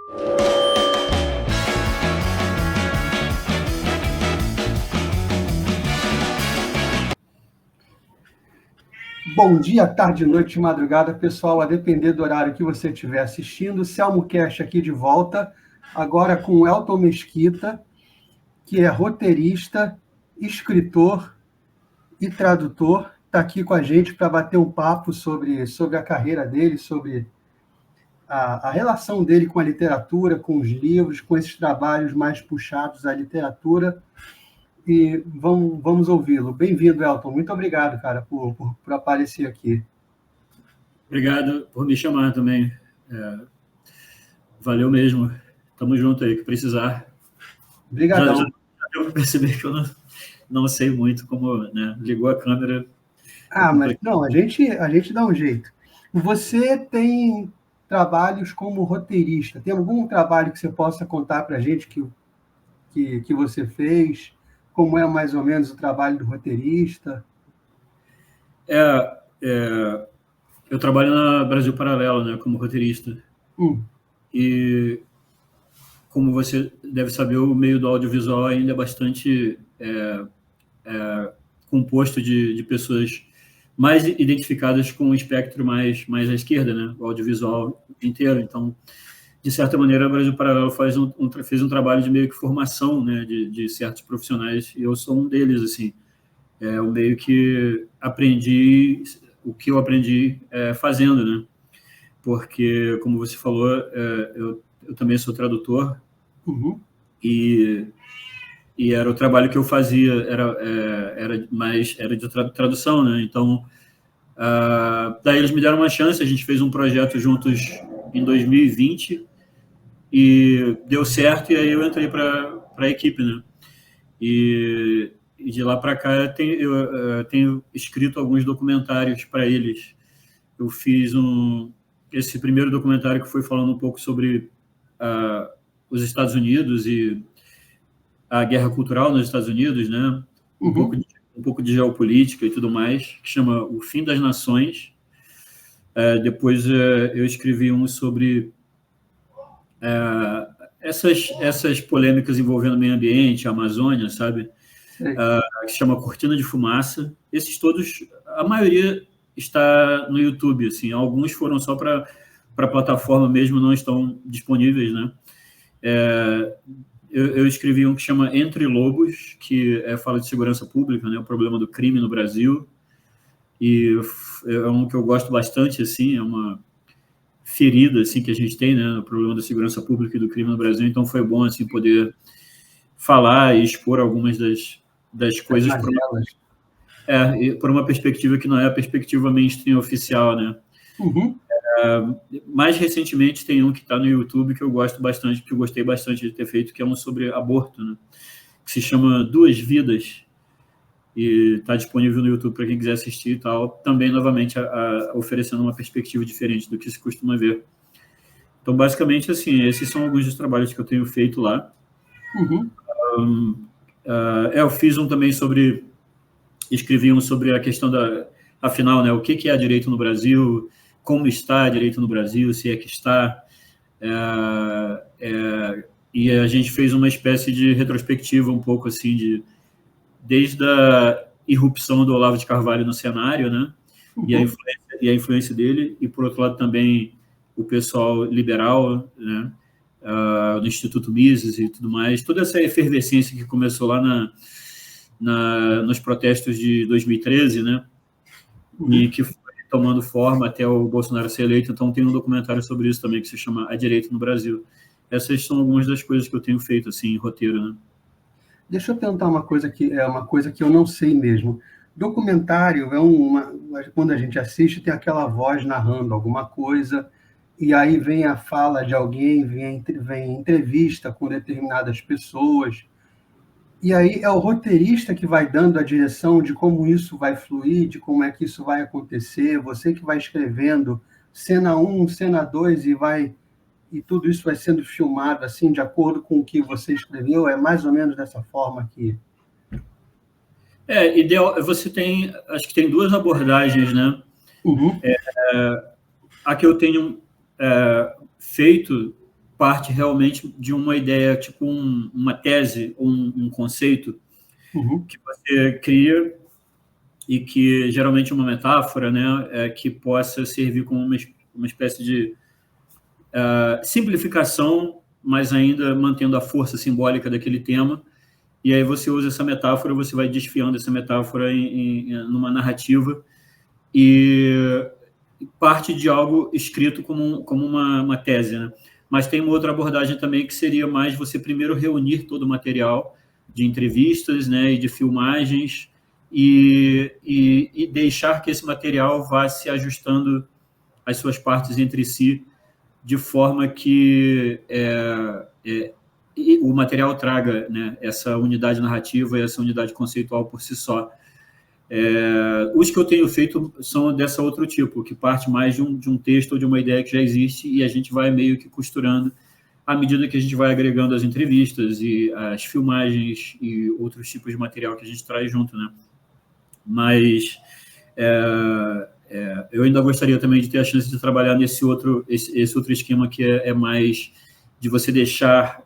Bom dia, tarde, noite, madrugada, pessoal, a depender do horário que você estiver assistindo. Selmo Cash aqui de volta, agora com o Elton Mesquita, que é roteirista, escritor e tradutor. Está aqui com a gente para bater um papo sobre a carreira dele, sobre a relação dele com a literatura, com os livros, com esses trabalhos mais puxados à literatura. E vamos ouvi-lo. Bem-vindo, Elton. Muito obrigado, cara, por aparecer aqui. Obrigado por me chamar também. Valeu mesmo. Tamo junto aí, que precisar. Obrigadão. Já eu percebi que eu não sei muito como, né? Ligou a câmera. Mas não, a gente dá um jeito. Você tem trabalhos como roteirista. Tem algum trabalho que você possa contar para a gente que você fez? Como é mais ou menos o trabalho do roteirista? Eu trabalho na Brasil Paralelo, né, como roteirista. E, como você deve saber, o meio do audiovisual ainda é bastante composto de pessoas mais identificadas com o espectro mais à esquerda, né, o audiovisual inteiro. Então, de certa maneira, a Brasil Paralelo fez um trabalho de meio que formação, né, de certos profissionais, e eu sou um deles, assim. Eu meio que aprendi o que eu aprendi fazendo, né? Porque, como você falou, eu também sou tradutor, e era o trabalho que eu fazia, era de tradução, né? Então, daí eles me deram uma chance, a gente fez um projeto juntos em 2020, e deu certo, e aí eu entrei para a equipe, né? E de lá para cá eu tenho escrito alguns documentários para eles. Eu fiz esse primeiro documentário que foi falando um pouco sobre os Estados Unidos e a guerra cultural nos Estados Unidos, né? Um pouco de geopolítica e tudo mais, que chama O Fim das Nações. Depois eu escrevi um sobre essas polêmicas envolvendo o meio ambiente, a Amazônia, sabe? Que se chama Cortina de Fumaça. Esses todos, a maioria está no YouTube, assim. Alguns foram só para a plataforma mesmo, não estão disponíveis, né? Eu escrevi um que chama Entre Lobos, que fala de segurança pública, né? O problema do crime no Brasil. E é um que eu gosto bastante, assim, é uma ferida, assim, que a gente tem, né? O problema da segurança pública e do crime no Brasil. Então foi bom, assim, poder falar e expor algumas das coisas por uma perspectiva que não é a perspectiva mainstream oficial, né? Mais recentemente tem um que está no YouTube que eu gosto bastante, que eu gostei bastante de ter feito, que é um sobre aborto, né? Que se chama Duas Vidas, e está disponível no YouTube para quem quiser assistir e tal, também novamente oferecendo uma perspectiva diferente do que se costuma ver. Então, basicamente, assim, esses são alguns dos trabalhos que eu tenho feito lá. Eu fiz um também escrevi um sobre a questão afinal, né, o que é direito no Brasil, como está direito no Brasil, se é que está, e a gente fez uma espécie de retrospectiva um pouco assim, desde a irrupção do Olavo de Carvalho no cenário, né, e a influência dele, e por outro lado também o pessoal liberal, né, do Instituto Mises e tudo mais, toda essa efervescência que começou lá nos protestos de 2013, né? E que foi tomando forma até o Bolsonaro ser eleito. Então, tem um documentário sobre isso também, que se chama A Direita no Brasil. Essas são algumas das coisas que eu tenho feito, assim, em roteiro, né? Deixa eu perguntar uma coisa que eu não sei mesmo. Documentário quando a gente assiste, tem aquela voz narrando alguma coisa, e aí vem a fala de alguém, vem entrevista com determinadas pessoas, e aí é o roteirista que vai dando a direção de como isso vai fluir, de como é que isso vai acontecer, você que vai escrevendo cena 1, cena 2, e tudo isso vai sendo filmado assim, de acordo com o que você escreveu, é mais ou menos dessa forma aqui. Ideal, acho que tem duas abordagens, né? A que eu tenho feito parte realmente de uma ideia, tipo uma tese, um conceito que você cria e que geralmente é uma metáfora, né, que possa servir como uma espécie de simplificação, mas ainda mantendo a força simbólica daquele tema. E aí você usa essa metáfora, você vai desfiando essa metáfora numa narrativa e parte de algo escrito como uma tese, né? Mas tem uma outra abordagem também que seria mais você primeiro reunir todo o material de entrevistas, né, e de filmagens e deixar que esse material vá se ajustando as suas partes entre si de forma que o material traga, né, essa unidade narrativa e essa unidade conceitual por si só. Os que eu tenho feito são dessa outro tipo, que parte mais de um texto ou de uma ideia que já existe e a gente vai meio que costurando à medida que a gente vai agregando as entrevistas e as filmagens e outros tipos de material que a gente traz junto, né? Mas eu ainda gostaria também de ter a chance de trabalhar esse outro esquema que é mais de você deixar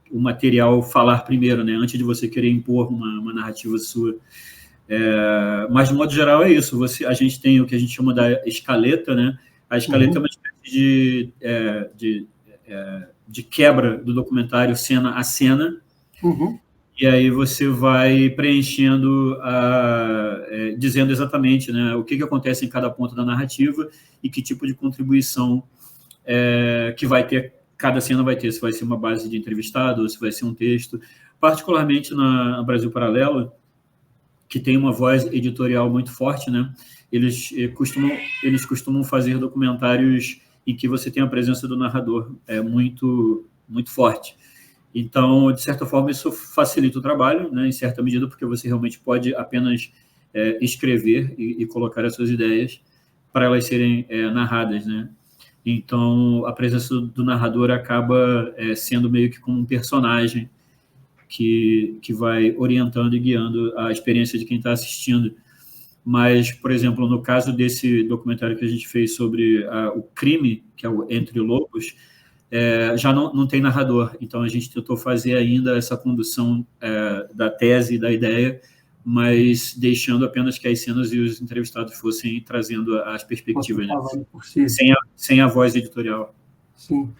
o material falar primeiro, né? Antes de você querer impor uma narrativa sua. Mas, de modo geral, é isso. A gente tem o que a gente chama da escaleta, né? A escaleta é uma espécie de quebra do documentário cena a cena. E aí você vai preenchendo, dizendo exatamente, né, o que acontece em cada ponto da narrativa e que tipo de contribuição que vai ter, cada cena vai ter, se vai ser uma base de entrevistado ou se vai ser um texto. Particularmente na Brasil Paralelo, que tem uma voz editorial muito forte, né? Eles costumam fazer documentários em que você tem a presença do narrador muito, muito forte. Então, de certa forma, isso facilita o trabalho, né, em certa medida, porque você realmente pode apenas escrever e colocar as suas ideias para elas serem narradas, né? Então, a presença do narrador acaba sendo meio que como um personagem que vai orientando e guiando a experiência de quem está assistindo. Mas, por exemplo, no caso desse documentário que a gente fez sobre o crime, que é o Entre Lobos, já não tem narrador, então a gente tentou fazer ainda essa condução da tese e da ideia, mas deixando apenas que as cenas e os entrevistados fossem trazendo as perspectivas, né? Por si. Sem a voz editorial. Sim.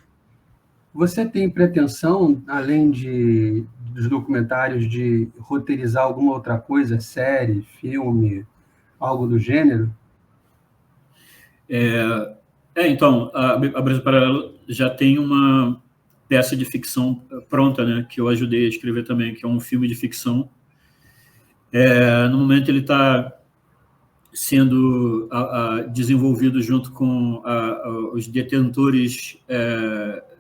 Você tem pretensão, além dos documentários, de roteirizar alguma outra coisa, série, filme, algo do gênero? Então, a Brasil Paralelo já tem uma peça de ficção pronta, né, que eu ajudei a escrever também, que é um filme de ficção. No momento ele está sendo desenvolvido junto com os detentores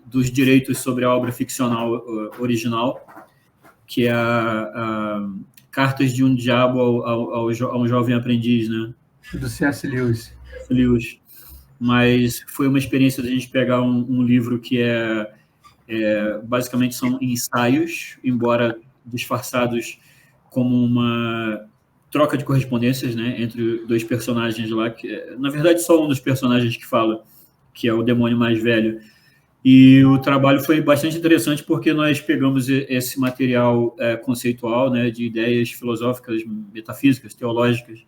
dos direitos sobre a obra ficcional original, que é a Cartas de um Diabo a um Jovem Aprendiz, né? Do C.S. Lewis. Mas foi uma experiência de a gente pegar um livro que basicamente são ensaios, embora disfarçados como uma troca de correspondências, né, entre dois personagens lá, que na verdade só um dos personagens que fala, que é o demônio mais velho. E o trabalho foi bastante interessante porque nós pegamos esse material conceitual, né, de ideias filosóficas, metafísicas, teológicas,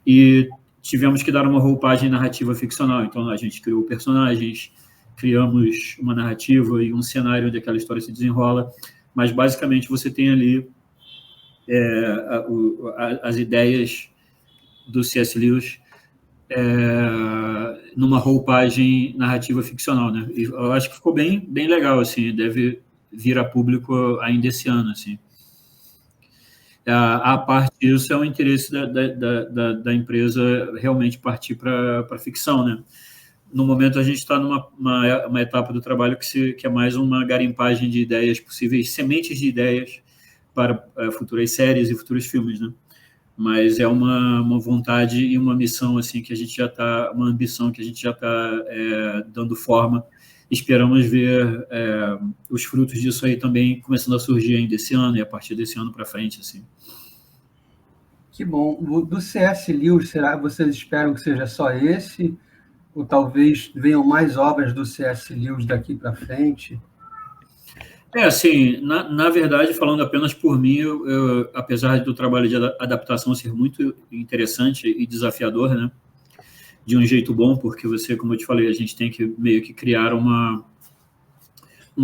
e tivemos que dar uma roupagem narrativa ficcional. Então, a gente criou personagens, criamos uma narrativa e um cenário onde aquela história se desenrola, mas, basicamente, você tem ali as ideias do C.S. Lewis numa roupagem narrativa ficcional, né? E eu acho que ficou bem, bem legal, assim, deve vir a público ainda esse ano, assim. A parte disso é um interesse da empresa realmente partir para a ficção, né? No momento, a gente está numa etapa do trabalho que é mais uma garimpagem de ideias possíveis, sementes de ideias para futuras séries e futuros filmes, né? Mas é uma vontade e uma missão, assim, que a gente já está, uma ambição que a gente já está dando forma. Esperamos ver os frutos disso aí também começando a surgir ainda esse ano e a partir desse ano para frente, assim. Que bom. Do C.S. Lewis, será que vocês esperam que seja só esse? Ou talvez venham mais obras do C.S. Lewis daqui para frente? Assim, na verdade, falando apenas por mim, apesar do trabalho de adaptação ser muito interessante e desafiador, né, de um jeito bom, porque você, como eu te falei, a gente tem que meio que criar um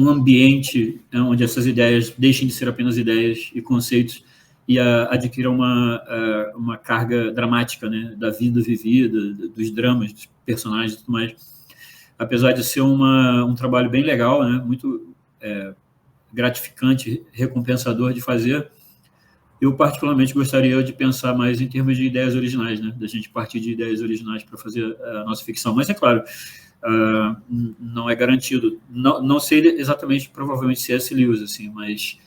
ambiente, né, onde essas ideias deixem de ser apenas ideias e conceitos e adquiram uma carga dramática, né, da vida vivida, dos dramas, dos personagens e tudo mais. Apesar de ser um trabalho bem legal, né, muito gratificante, recompensador de fazer, eu particularmente gostaria de pensar mais em termos de ideias originais, né, da gente partir de ideias originais para fazer a nossa ficção. Mas é claro, não é garantido. Não sei exatamente, provavelmente, C.S. Lewis, assim, mas,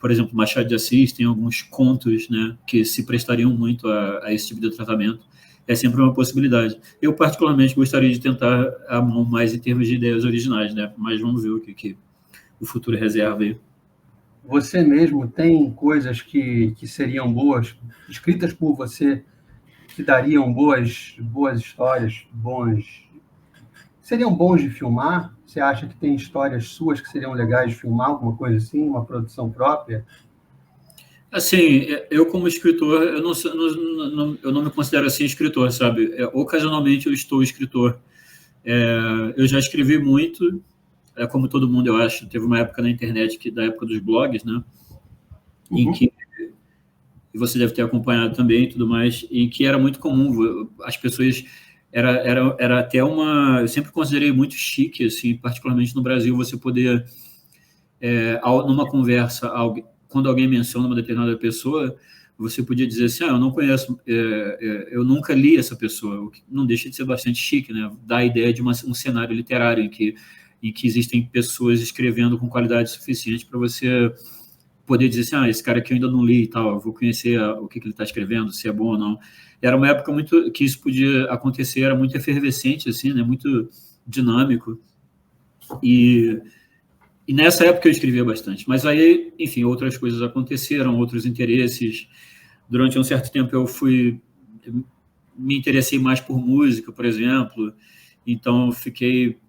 por exemplo, Machado de Assis tem alguns contos, né, que se prestariam muito a esse tipo de tratamento. É sempre uma possibilidade. Eu, particularmente, gostaria de tentar a mão mais em termos de ideias originais, né, mas vamos ver o que o futuro reserva aí. Você mesmo tem coisas que seriam boas, escritas por você, que dariam boas histórias, seriam bons de filmar? Você acha que tem histórias suas que seriam legais de filmar, alguma coisa assim, uma produção própria? Assim, eu como escritor, eu não me considero assim escritor, sabe? Ocasionalmente eu estou escritor. Eu já escrevi muito, como todo mundo, eu acho. Teve uma época na internet, da época dos blogs, né? Em que e você deve ter acompanhado também e tudo mais, em que era muito comum, as pessoas, era até eu sempre considerei muito chique, assim, particularmente no Brasil, você poder, numa conversa, quando alguém menciona uma determinada pessoa, você podia dizer assim, eu não conheço, eu nunca li essa pessoa, o que não deixa de ser bastante chique, né? Dá a ideia de um cenário literário em que existem pessoas escrevendo com qualidade suficiente para você poder dizer assim, esse cara aqui eu ainda não li e tal, eu vou conhecer o que ele está escrevendo, se é bom ou não. Era uma época muito que isso podia acontecer, era muito efervescente, assim, né, muito dinâmico, e nessa época eu escrevia bastante, mas aí, enfim, outras coisas aconteceram, outros interesses. Durante um certo tempo me interessei mais por música, por exemplo, então fiquei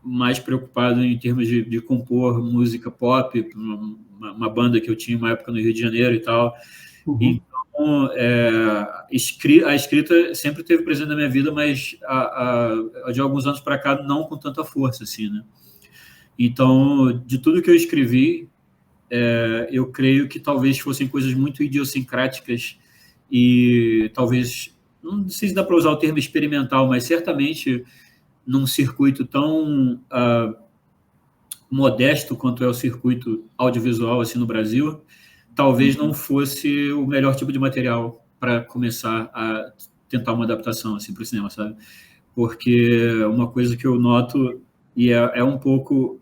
mais preocupado em termos de compor música pop, uma banda que eu tinha uma época no Rio de Janeiro e tal. Então, a escrita sempre teve presente na minha vida, mas de alguns anos para cá não com tanta força, assim, né? Então, de tudo que eu escrevi, eu creio que talvez fossem coisas muito idiosincráticas e talvez, não sei se dá para usar o termo experimental, mas certamente num circuito tão modesto quanto é o circuito audiovisual assim no Brasil, talvez não fosse o melhor tipo de material para começar a tentar uma adaptação assim para o cinema, sabe? Porque uma coisa que eu noto e é um pouco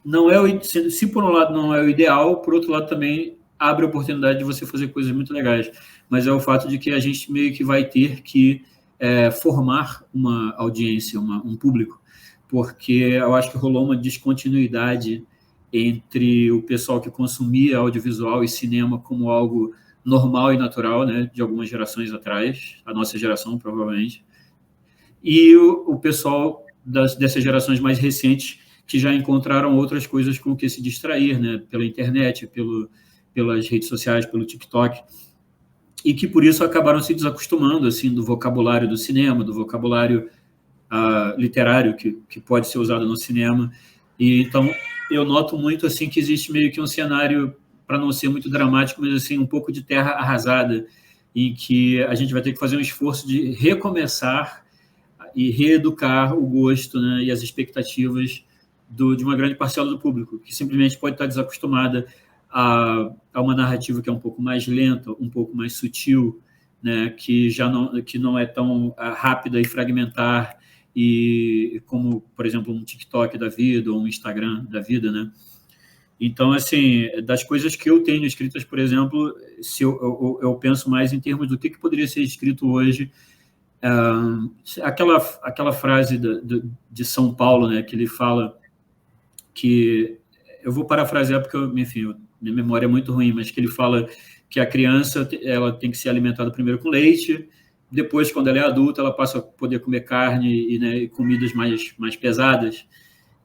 não é se por um lado não é o ideal, por outro lado também abre a oportunidade de você fazer coisas muito legais, mas é o fato de que a gente meio que vai ter que formar uma audiência, um público, porque eu acho que rolou uma descontinuidade entre o pessoal que consumia audiovisual e cinema como algo normal e natural, né, de algumas gerações atrás, a nossa geração provavelmente, e o pessoal dessas gerações mais recentes que já encontraram outras coisas com que se distrair, né, pela internet, pelas redes sociais, pelo TikTok, e que por isso acabaram se desacostumando assim do vocabulário do cinema, do vocabulário literário que pode ser usado no cinema. E então eu noto muito assim que existe meio que um cenário, para não ser muito dramático, mas assim um pouco de terra arrasada, em que a gente vai ter que fazer um esforço de recomeçar e reeducar o gosto, né, e as expectativas de uma grande parcela do público, que simplesmente pode estar desacostumada a uma narrativa que é um pouco mais lenta, um pouco mais sutil, né, que não é tão rápida e fragmentar, e como, por exemplo, um TikTok da vida ou um Instagram da vida, né? Então, assim, das coisas que eu tenho escritas, por exemplo, se eu penso mais em termos do que poderia ser escrito hoje, aquela frase de São Paulo, né, que ele fala que eu vou parafrasear porque, enfim, minha memória é muito ruim, mas que ele fala que a criança ela tem que ser alimentada primeiro com leite depois, quando ela é adulta, ela passa a poder comer carne e comidas mais pesadas.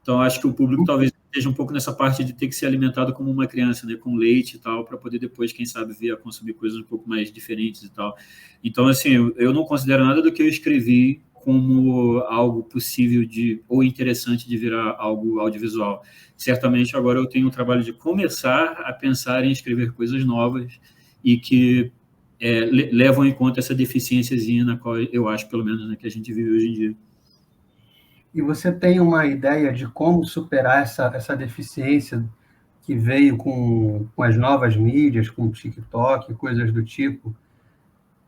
Então, acho que o público talvez esteja um pouco nessa parte de ter que ser alimentado como uma criança, né, com leite e tal, para poder depois, quem sabe, vir a consumir coisas um pouco mais diferentes e tal. Então, assim, eu não considero nada do que eu escrevi como algo possível ou interessante de virar algo audiovisual. Certamente, agora eu tenho o trabalho de começar a pensar em escrever coisas novas e que levam em conta essa deficiênciazinha na qual eu acho, pelo menos, né, que a gente vive hoje em dia. E você tem uma ideia de como superar essa deficiência que veio com as novas mídias, com o TikTok, coisas do tipo?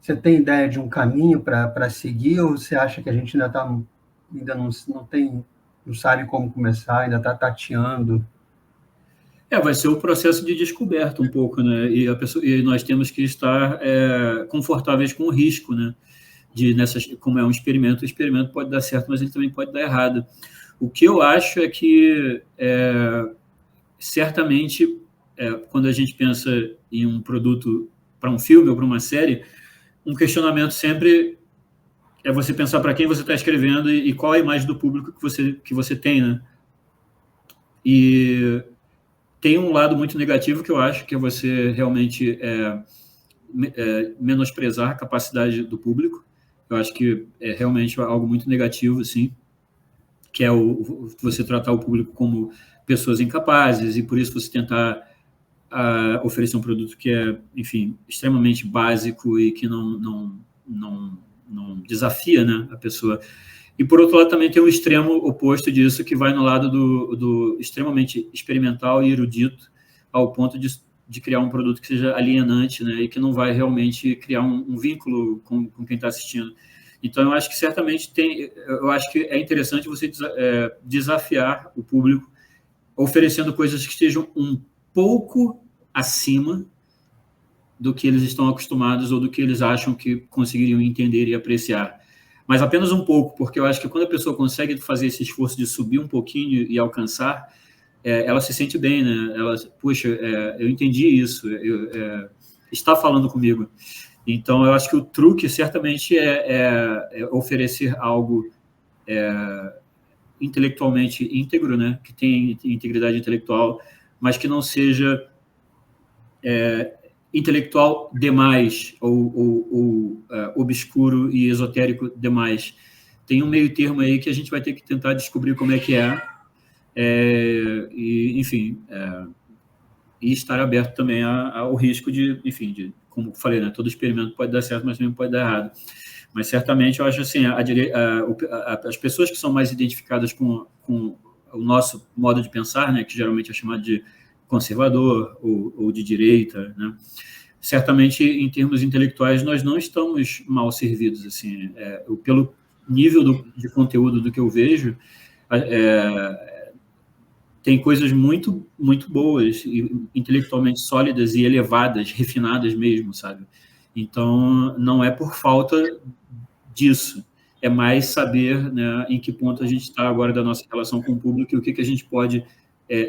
Você tem ideia de um caminho para seguir, ou você acha que a gente ainda não sabe como começar, ainda está tateando? Vai ser o processo de descoberta um pouco, né? E nós temos que estar confortáveis com o risco, né? Como é um experimento, o experimento pode dar certo, mas ele também pode dar errado. O que eu acho é que, certamente, quando a gente pensa em um produto para um filme ou para uma série, um questionamento sempre é você pensar para quem você está escrevendo e qual a imagem do público que você tem, né? E tem um lado muito negativo que eu acho, que é você realmente menosprezar a capacidade do público. Eu acho que é realmente algo muito negativo, assim, que é você tratar o público como pessoas incapazes e por isso você tentar oferecer um produto que é, enfim, extremamente básico e que não desafia, né, a pessoa. E, por outro lado, também tem um extremo oposto disso, que vai no lado do extremamente experimental e erudito, ao ponto de criar um produto que seja alienante, né, e que não vai realmente criar um vínculo com quem está assistindo. Então, eu acho que certamente eu acho que é interessante você desafiar o público, oferecendo coisas que estejam um pouco acima do que eles estão acostumados ou do que eles acham que conseguiriam entender e apreciar. Mas apenas um pouco, porque eu acho que quando a pessoa consegue fazer esse esforço de subir um pouquinho e alcançar, ela se sente bem, né? Ela, puxa, eu entendi isso, está falando comigo. Então, eu acho que o truque certamente é oferecer algo intelectualmente íntegro, né? Que tenha integridade intelectual, mas que não seja intelectual demais ou obscuro e esotérico demais. Tem um meio termo aí que a gente vai ter que tentar descobrir como é que e, enfim, e estar aberto também ao risco enfim, como falei, né, todo experimento pode dar certo, mas também pode dar errado. Mas certamente eu acho assim, as pessoas que são mais identificadas com o nosso modo de pensar, né, que geralmente é chamado de conservador ou de direita, né? Certamente, em termos intelectuais, nós não estamos mal servidos. Assim, pelo nível de conteúdo do que eu vejo, tem coisas muito, muito boas, intelectualmente sólidas e elevadas, refinadas mesmo, sabe? Então, não é por falta disso, é mais saber, né, em que ponto a gente está agora da nossa relação com o público e o que a gente pode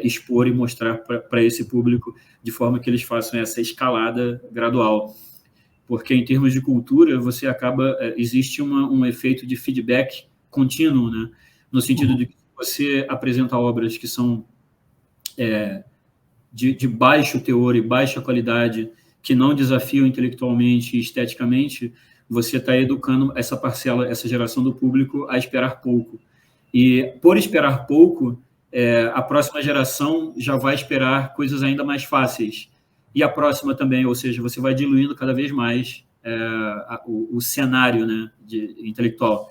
expor e mostrar para esse público de forma que eles façam essa escalada gradual. Porque, em termos de cultura, você acaba... existe um efeito de feedback contínuo, né? No sentido de que você apresenta obras que são de baixo teor e baixa qualidade, que não desafiam intelectualmente e esteticamente, você está educando essa parcela, essa geração do público a esperar pouco. E, por esperar pouco, a próxima geração já vai esperar coisas ainda mais fáceis. E a próxima também, ou seja, você vai diluindo cada vez mais o cenário, né, intelectual.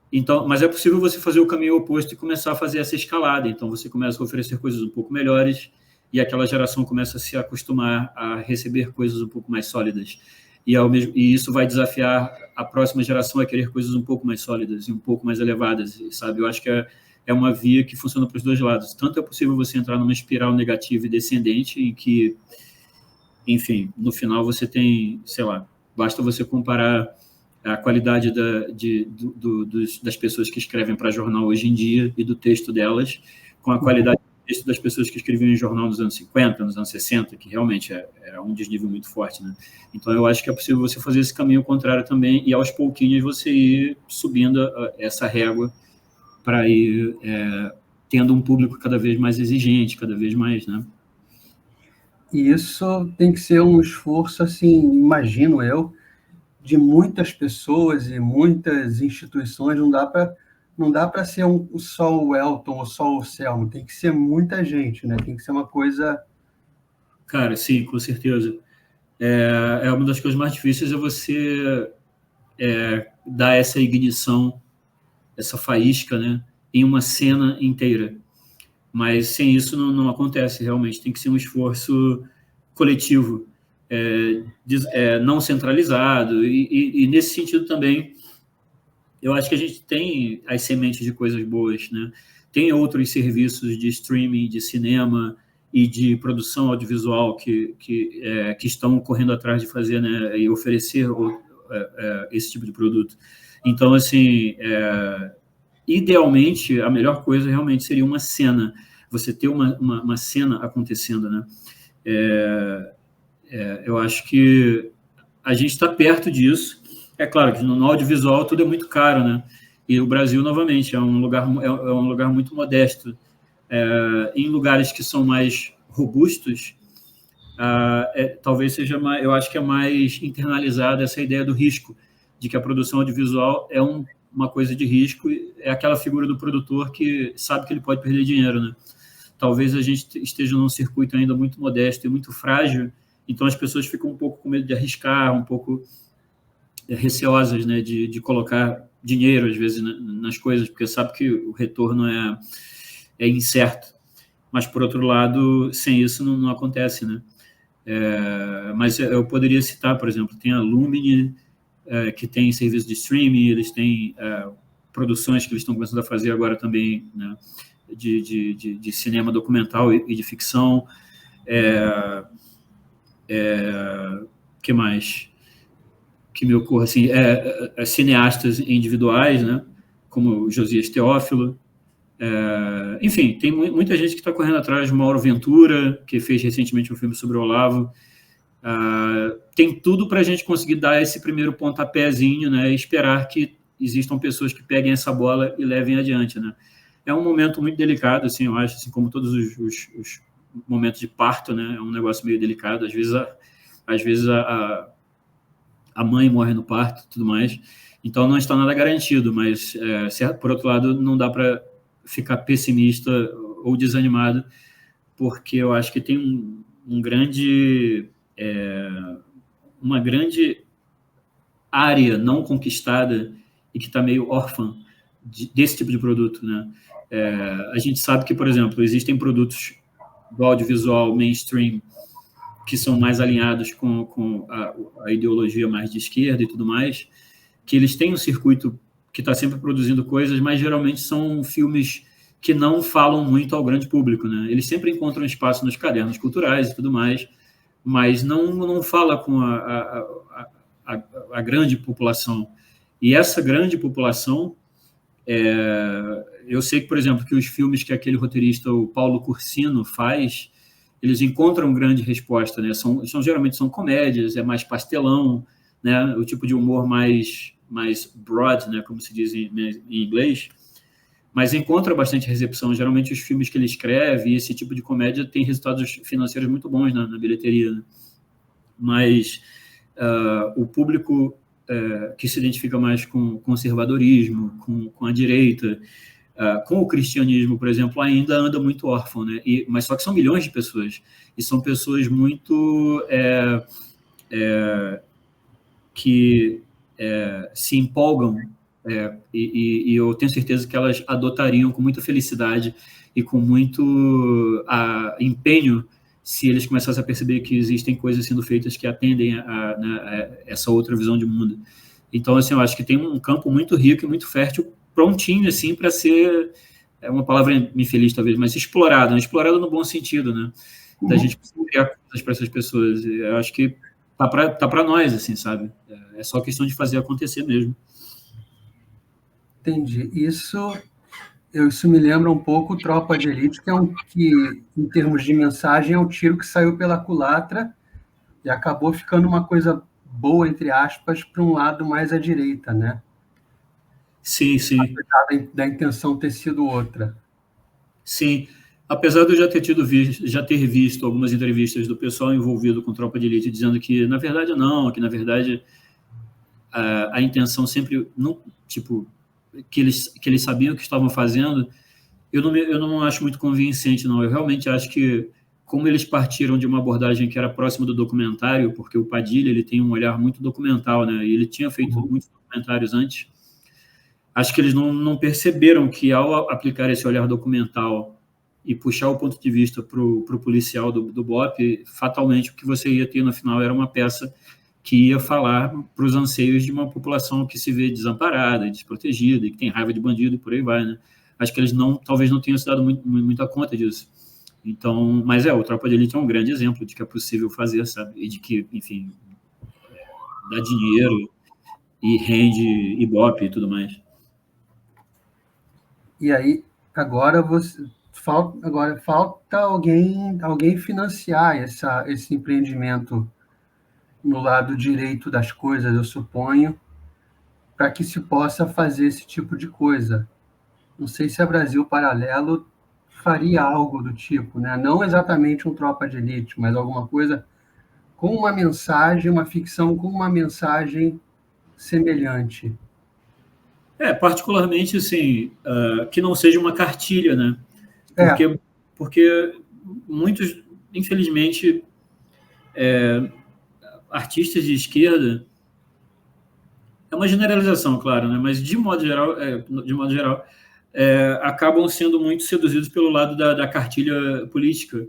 Então, mas é possível você fazer o caminho oposto e começar a fazer essa escalada. Então, você começa a oferecer coisas um pouco melhores e aquela geração começa a se acostumar a receber coisas um pouco mais sólidas. E isso vai desafiar a próxima geração a querer coisas um pouco mais sólidas e um pouco mais elevadas, sabe? Eu acho que é uma via que funciona para os dois lados. Tanto é possível você entrar numa espiral negativa e descendente, em que, enfim, no final você tem, sei lá, basta você comparar a qualidade das pessoas que escrevem para jornal hoje em dia e do texto delas com a qualidade texto das pessoas que escreviam em jornal nos anos 50, nos anos 60, que realmente era um desnível muito forte, né? Então, eu acho que é possível você fazer esse caminho contrário também e, aos pouquinhos, você ir subindo essa régua para ir tendo um público cada vez mais exigente, cada vez mais, né? E isso tem que ser um esforço, assim, imagino eu, de muitas pessoas e muitas instituições. Não dá para ser só o Elton ou só o Selmo, tem que ser muita gente, né? Tem que ser uma coisa... Cara, sim, com certeza. Uma das coisas mais difíceis é você dar essa ignição, essa faísca, né, em uma cena inteira. Mas sem isso não acontece, realmente. Tem que ser um esforço coletivo, não centralizado. E nesse sentido também, eu acho que a gente tem as sementes de coisas boas, né? Tem outros serviços de streaming, de cinema e de produção audiovisual que estão correndo atrás de fazer, né, e oferecer esse tipo de produto. Então, assim, idealmente, a melhor coisa realmente seria uma cena, você ter uma cena acontecendo, né? Eu acho que a gente está perto disso. É claro que no audiovisual tudo é muito caro, né? E o Brasil, novamente, é um lugar muito modesto. Em lugares que são mais robustos, talvez seja mais, eu acho que é mais internalizada essa ideia do risco, de que a produção audiovisual é uma coisa de risco, é aquela figura do produtor que sabe que ele pode perder dinheiro, né? Talvez a gente esteja num circuito ainda muito modesto e muito frágil, então as pessoas ficam um pouco com medo de arriscar, um pouco receosas, né, de colocar dinheiro, às vezes, nas coisas, porque sabe que o retorno é incerto. Mas, por outro lado, sem isso não acontece, né? Mas eu poderia citar, por exemplo, tem a Lumine, que tem serviço de streaming, eles têm produções que eles estão começando a fazer agora também, né, de cinema documental e de ficção. Que mais que me ocorre? Assim, cineastas individuais, né, como o Josias Teófilo. Enfim, tem muita gente que está correndo atrás de Mauro Ventura, que fez recentemente um filme sobre o Olavo. Tem tudo para a gente conseguir dar esse primeiro pontapézinho, né, e esperar que existam pessoas que peguem essa bola e levem adiante, né? É um momento muito delicado, assim, eu acho, assim, como todos os momentos de parto, né? É um negócio meio delicado. Às vezes a mãe morre no parto, tudo mais. Então não está nada garantido, mas por outro lado não dá para ficar pessimista ou desanimado, porque eu acho que tem uma grande área não conquistada e que está meio órfã desse tipo de produto, né? A gente sabe que, por exemplo, existem produtos do audiovisual mainstream que são mais alinhados com a ideologia mais de esquerda e tudo mais, que eles têm um circuito que está sempre produzindo coisas, mas geralmente são filmes que não falam muito ao grande público, né? Eles sempre encontram espaço nos cadernos culturais e tudo mais, mas não fala com a grande população. E essa grande população, eu sei que, por exemplo, que os filmes que aquele roteirista, o Paulo Cursino, faz, eles encontram grande resposta, né? Geralmente são comédias, é mais pastelão, né? O tipo de humor mais broad, né? Como se diz em inglês, mas encontra bastante recepção. Geralmente os filmes que ele escreve e esse tipo de comédia tem resultados financeiros muito bons na bilheteria, né? Mas o público que se identifica mais com conservadorismo, com a direita, com o cristianismo, por exemplo, ainda anda muito órfão, né? Mas só que são milhões de pessoas, e são pessoas muito que se empolgam, e eu tenho certeza que elas adotariam com muita felicidade e com muito empenho se eles começassem a perceber que existem coisas sendo feitas que atendem a essa outra visão de mundo. Então, assim, eu acho que tem um campo muito rico e muito fértil, prontinho, assim, para ser, uma palavra infeliz talvez, mas explorado no bom sentido, né? Da gente criar coisas para essas pessoas. Eu acho que tá para nós, assim, sabe? É só questão de fazer acontecer mesmo. Entendi. Isso Isso me lembra um pouco Tropa de Elite, que, em termos de mensagem, é um tiro que saiu pela culatra e acabou ficando uma coisa boa, entre aspas, para um lado mais à direita, né? Sim, sim. Apesar da intenção ter sido outra. Sim. Apesar de eu já ter visto algumas entrevistas do pessoal envolvido com Tropa de Elite dizendo que, na verdade, não, que, na verdade, a intenção sempre, não, tipo, que eles sabiam o que estavam fazendo, eu não acho muito convincente, não. Eu realmente acho que, como eles partiram de uma abordagem que era próxima do documentário, porque o Padilha ele tem um olhar muito documental, né? E ele tinha feito muitos documentários antes. Acho que eles não perceberam que, ao aplicar esse olhar documental e puxar o ponto de vista para o policial do BOP, fatalmente o que você ia ter no final era uma peça que ia falar para os anseios de uma população que se vê desamparada, desprotegida, e que tem raiva de bandido e por aí vai, né? Acho que eles talvez não tenham se dado muita conta disso. Então, mas o Tropa de Elite é um grande exemplo de que é possível fazer, sabe? E de que, enfim, dá dinheiro e rende Ibope e tudo mais. E aí, agora falta alguém financiar esse empreendimento no lado direito das coisas, eu suponho, para que se possa fazer esse tipo de coisa. Não sei se a Brasil Paralelo faria algo do tipo, né? Não exatamente um Tropa de Elite, mas alguma coisa com uma mensagem, uma ficção com uma mensagem semelhante. Particularmente, assim, que não seja uma cartilha, né? É, Porque muitos, infelizmente, artistas de esquerda, é uma generalização, claro, né? Mas de modo geral, acabam sendo muito seduzidos pelo lado da cartilha política,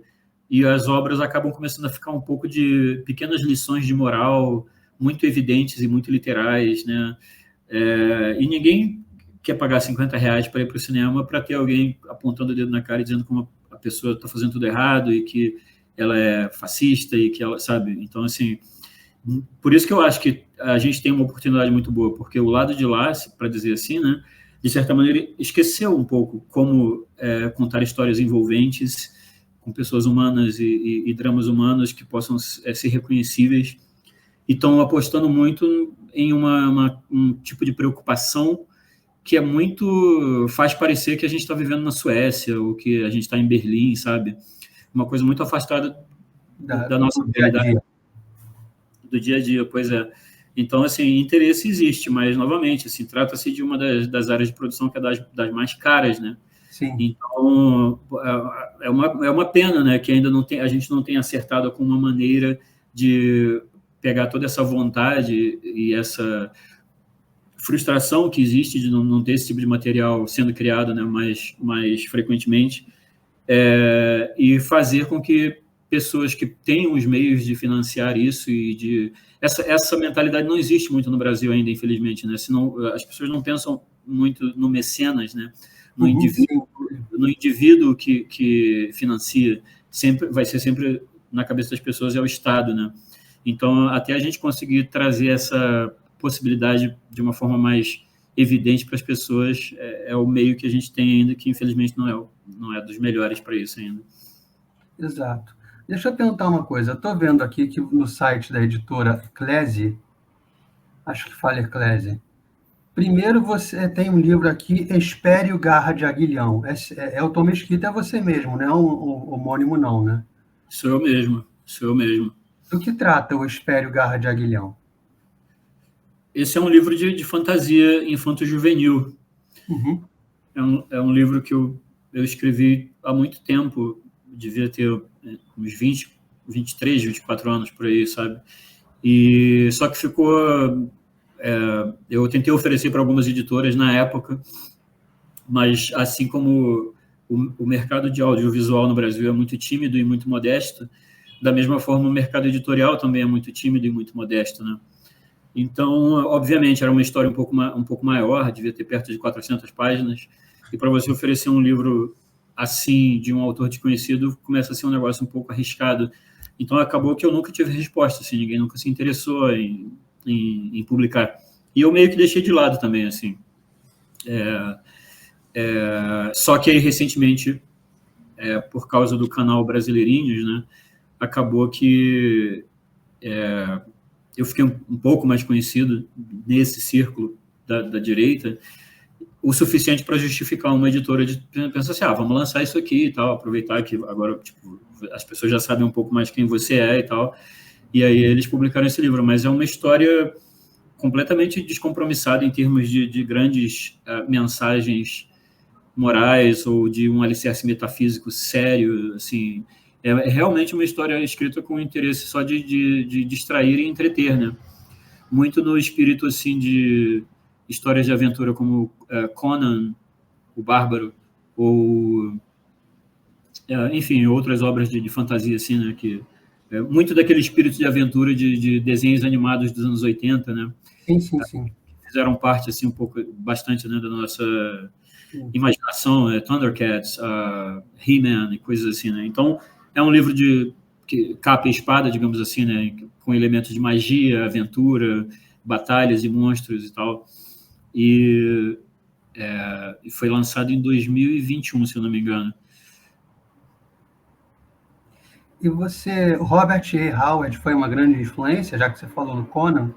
e as obras acabam começando a ficar um pouco de pequenas lições de moral muito evidentes e muito literais, né? E ninguém quer pagar R$ 50 para ir para o cinema para ter alguém apontando o dedo na cara e dizendo como a pessoa está fazendo tudo errado e que ela é fascista e que ela, sabe? Então, assim, por isso que eu acho que a gente tem uma oportunidade muito boa, porque o lado de lá, para dizer assim, né, de certa maneira, esqueceu um pouco como contar histórias envolventes com pessoas humanas e dramas humanos que possam ser reconhecíveis, e estão apostando muito em um tipo de preocupação que faz parecer que a gente está vivendo na Suécia ou que a gente está em Berlim, sabe? Uma coisa muito afastada da nossa realidade do dia a dia, pois é. Então, assim, interesse existe, mas, novamente, assim, trata-se de uma das áreas de produção que é das mais caras, né? sim. Então, é uma pena, né, que ainda a gente não tenha acertado com uma maneira de pegar toda essa vontade e essa frustração que existe de não ter esse tipo de material sendo criado, né, mais frequentemente, e fazer com que pessoas que tenham os meios de financiar isso essa mentalidade não existe muito no Brasil ainda, infelizmente, né? Senão, as pessoas não pensam muito no mecenas, né? No indivíduo que financia, vai ser sempre na cabeça das pessoas o Estado, né? Então, até a gente conseguir trazer essa possibilidade de uma forma mais evidente para as pessoas, o meio que a gente tem ainda, que infelizmente não é dos melhores para isso ainda. Exato. Deixa eu perguntar uma coisa. Eu estou vendo aqui que no site da editora Eclese, acho que fala Eclese, primeiro você tem um livro aqui, Espério Garra de Aguilhão. O Tom Mesquita, é você mesmo, não é um homônimo não, né? Sou eu mesmo. Do que trata o Espério Garra de Aguilhão? Esse é um livro de fantasia infanto-juvenil. Uhum. É um livro que eu escrevi há muito tempo, devia ter uns 23, 24 anos por aí, sabe? E só que ficou... eu tentei oferecer para algumas editoras na época, mas assim como o mercado de audiovisual no Brasil é muito tímido e muito modesto, da mesma forma o mercado editorial também é muito tímido e muito modesto, né? Então, obviamente, era uma história um pouco maior, devia ter perto de 400 páginas, e para você oferecer um livro assim, de um autor desconhecido, começa a ser um negócio um pouco arriscado. Então, acabou que eu nunca tive resposta, assim, ninguém nunca se interessou em publicar. E eu meio que deixei de lado também, assim. Só que aí, recentemente, por causa do canal Brasileirinhos, né, acabou que eu fiquei um pouco mais conhecido nesse círculo da direita, o suficiente para justificar uma editora de pensar assim, vamos lançar isso aqui e tal, aproveitar que agora tipo, as pessoas já sabem um pouco mais quem você é e tal, e aí eles publicaram esse livro, mas é uma história completamente descompromissada em termos de grandes mensagens morais ou de um alicerce metafísico sério, assim, é realmente uma história escrita com interesse só de distrair e entreter, né? Muito no espírito, assim, de histórias de aventura como Conan, o Bárbaro, ou, enfim, outras obras de fantasia, assim, né? Que, muito daquele espírito de aventura de desenhos animados dos anos 80, né? Sim, sim, sim. Fizeram parte, assim, bastante, né, da nossa imaginação, Thundercats, He-Man e coisas assim, né? Então, é um livro de capa e espada, digamos assim, né? Com elementos de magia, aventura, batalhas e monstros e tal. E foi lançado em 2021, se eu não me engano. E você, Robert E. Howard foi uma grande influência, já que você falou no Conan?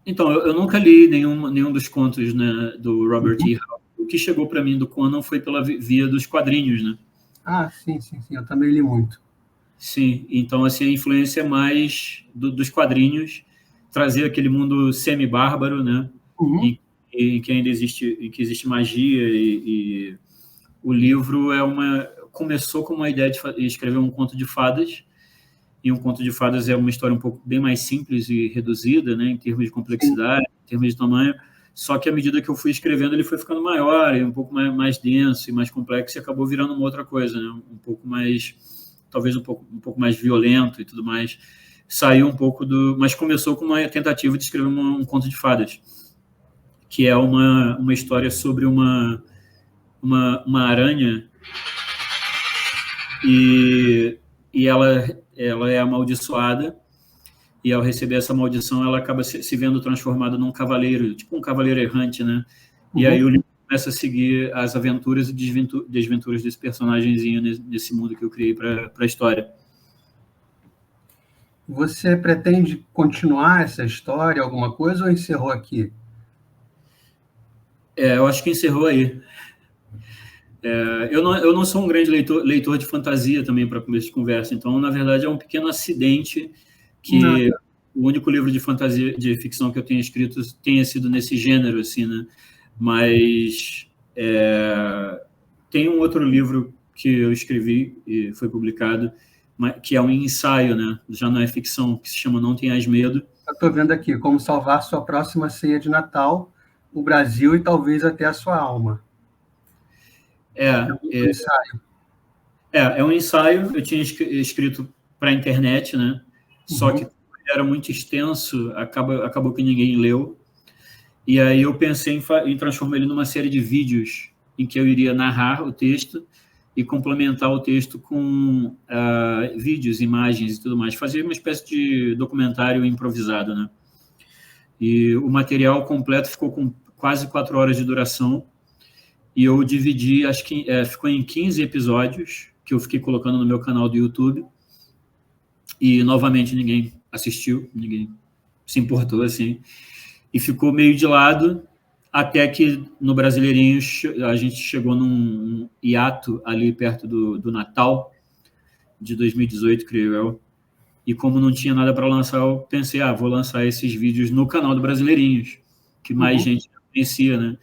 Então, eu nunca li nenhum dos contos, né, do Robert E. Howard. O que chegou para mim do Conan foi pela via dos quadrinhos, né? Sim, sim, sim, eu também li muito. Sim, então assim, a influência mais dos quadrinhos, trazer aquele mundo semi-bárbaro, né? Em que ainda existe magia e o livro começou com uma ideia de escrever um conto de fadas, e um conto de fadas é uma história um pouco bem mais simples e reduzida, né, em termos de complexidade, em termos de tamanho, só que à medida que eu fui escrevendo ele foi ficando maior e um pouco mais denso e mais complexo e acabou virando uma outra coisa, né, um pouco mais, talvez um pouco mais violento e tudo mais. Saiu um pouco mas começou com uma tentativa de escrever um conto de fadas, que é uma história sobre uma aranha e ela é amaldiçoada, e ao receber essa maldição ela acaba se vendo transformada num cavaleiro, tipo um cavaleiro errante, né? E aí o livro começa a seguir as aventuras e desventuras desse personagemzinho nesse mundo que eu criei para a história. Você pretende continuar essa história, alguma coisa, ou encerrou aqui? Eu acho que encerrou aí. Eu não sou um grande leitor de fantasia também para começo de conversa, então, na verdade, é um pequeno acidente que o único livro de fantasia, de ficção que eu tenho escrito tenha sido nesse gênero, assim, né? Mas tem um outro livro que eu escrevi e foi publicado, que é um ensaio, né? Já não é ficção, que se chama Não Tenhas Medo. Eu estou vendo aqui, como salvar sua próxima ceia de Natal, o Brasil e talvez até a sua alma. Um ensaio. É um ensaio, eu tinha escrito para a internet, né? Só que era muito extenso, acabou que ninguém leu. E aí eu pensei em transformar ele numa série de vídeos em que eu iria narrar o texto e complementar o texto com vídeos, imagens e tudo mais. Fazer uma espécie de documentário improvisado, né? E o material completo ficou com quase 4 horas de duração. E eu dividi, acho que ficou em 15 episódios, que eu fiquei colocando no meu canal do YouTube. E, novamente, ninguém assistiu, ninguém se importou, assim. E ficou meio de lado, até que no Brasileirinho a gente chegou num hiato ali perto do Natal de 2018, creio eu. E como não tinha nada para lançar, eu pensei, vou lançar esses vídeos no canal do Brasileirinhos, que mais gente conhecia, né?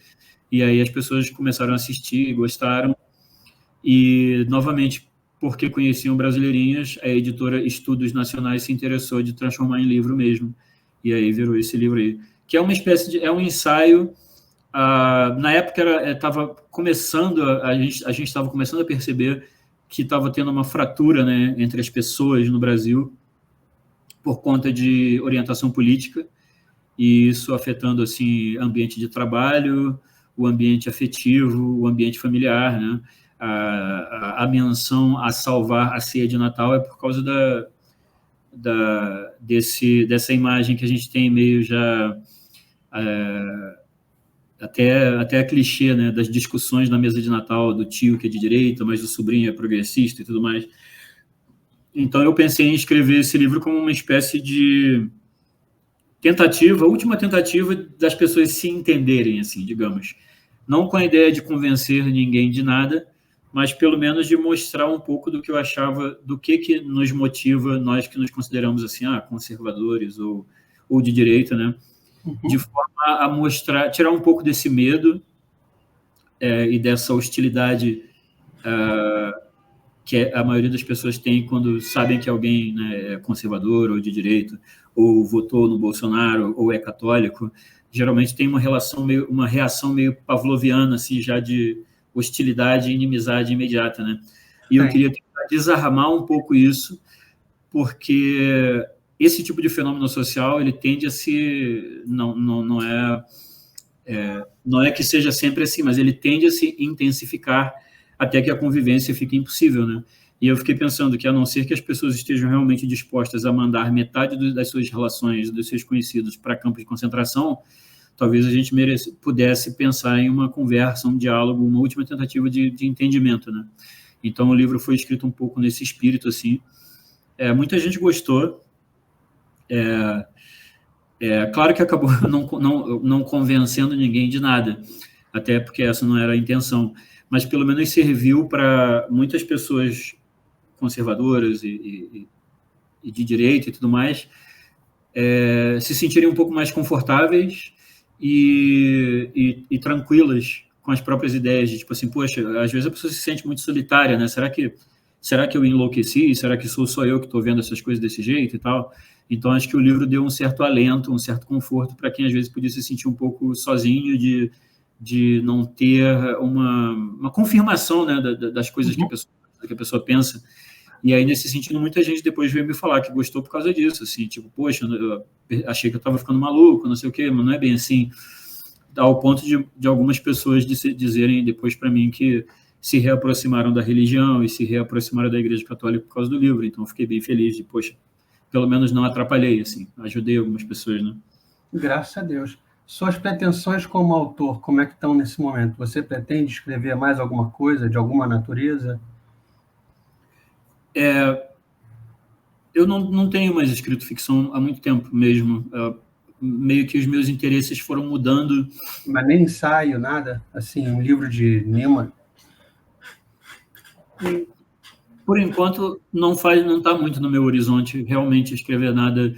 E aí as pessoas começaram a assistir, gostaram. E, novamente, porque conheciam Brasileirinhas, a editora Estudos Nacionais se interessou de transformar em livro mesmo. E aí virou esse livro aí. Que é uma espécie de... É um ensaio... na época estava começando... A gente estava começando a perceber que estava tendo uma fratura, né, entre as pessoas no Brasil por conta de orientação política, e isso afetando assim ambiente de trabalho, o ambiente afetivo, o ambiente familiar, né? A menção a salvar a ceia de Natal é por causa dessa imagem que a gente tem meio já até clichê, né, das discussões na mesa de Natal do tio que é de direita, mas o sobrinho é progressista e tudo mais. Então eu pensei em escrever esse livro como uma espécie de última tentativa das pessoas se entenderem, assim, digamos. Não com a ideia de convencer ninguém de nada, mas pelo menos de mostrar um pouco do que eu achava, do que nos motiva, nós que nos consideramos assim, conservadores ou de direita, né? De forma a mostrar, tirar um pouco desse medo e dessa hostilidade que a maioria das pessoas tem quando sabem que alguém, né, é conservador ou de direita, ou votou no Bolsonaro, ou é católico. Geralmente tem uma reação meio pavloviana, assim, já de hostilidade e inimizade imediata, né? E eu queria tentar desarmar um pouco isso, porque esse tipo de fenômeno social, ele tende a se... Não é que seja sempre assim, mas ele tende a se intensificar até que a convivência fique impossível, né? E eu fiquei pensando que, a não ser que as pessoas estejam realmente dispostas a mandar metade das suas relações, dos seus conhecidos, para campos de concentração, talvez a gente pudesse pensar em uma conversa, um diálogo, uma última tentativa de entendimento, né? Então, o livro foi escrito um pouco nesse espírito, assim. Muita gente gostou. Claro que acabou não convencendo ninguém de nada, até porque essa não era a intenção, mas pelo menos serviu para muitas pessoas conservadoras e de direita e tudo mais se sentirem um pouco mais confortáveis e tranquilas com as próprias ideias, de tipo assim, poxa, às vezes a pessoa se sente muito solitária, né? Será que eu enlouqueci? Será que sou só eu que estou vendo essas coisas desse jeito e tal? Então, acho que o livro deu um certo alento, um certo conforto para quem às vezes podia se sentir um pouco sozinho de não ter uma confirmação, né, das coisas que a pessoa pensa. E aí, nesse sentido, muita gente depois veio me falar que gostou por causa disso, assim, tipo, poxa, eu achei que eu estava ficando maluco, não sei o quê, mas não é bem assim. Ao ponto de algumas pessoas dizerem depois para mim que se reaproximaram da religião e se reaproximaram da Igreja Católica por causa do livro. Então, fiquei bem feliz de, poxa, pelo menos não atrapalhei, assim, ajudei algumas pessoas, né? Graças a Deus. Suas pretensões como autor, como é que estão nesse momento? Você pretende escrever mais alguma coisa, de alguma natureza? Eu não tenho mais escrito ficção há muito tempo mesmo. Meio que os meus interesses foram mudando. Mas nem ensaio, nada? Assim, um livro de Nima? Por enquanto, não está muito no meu horizonte realmente escrever nada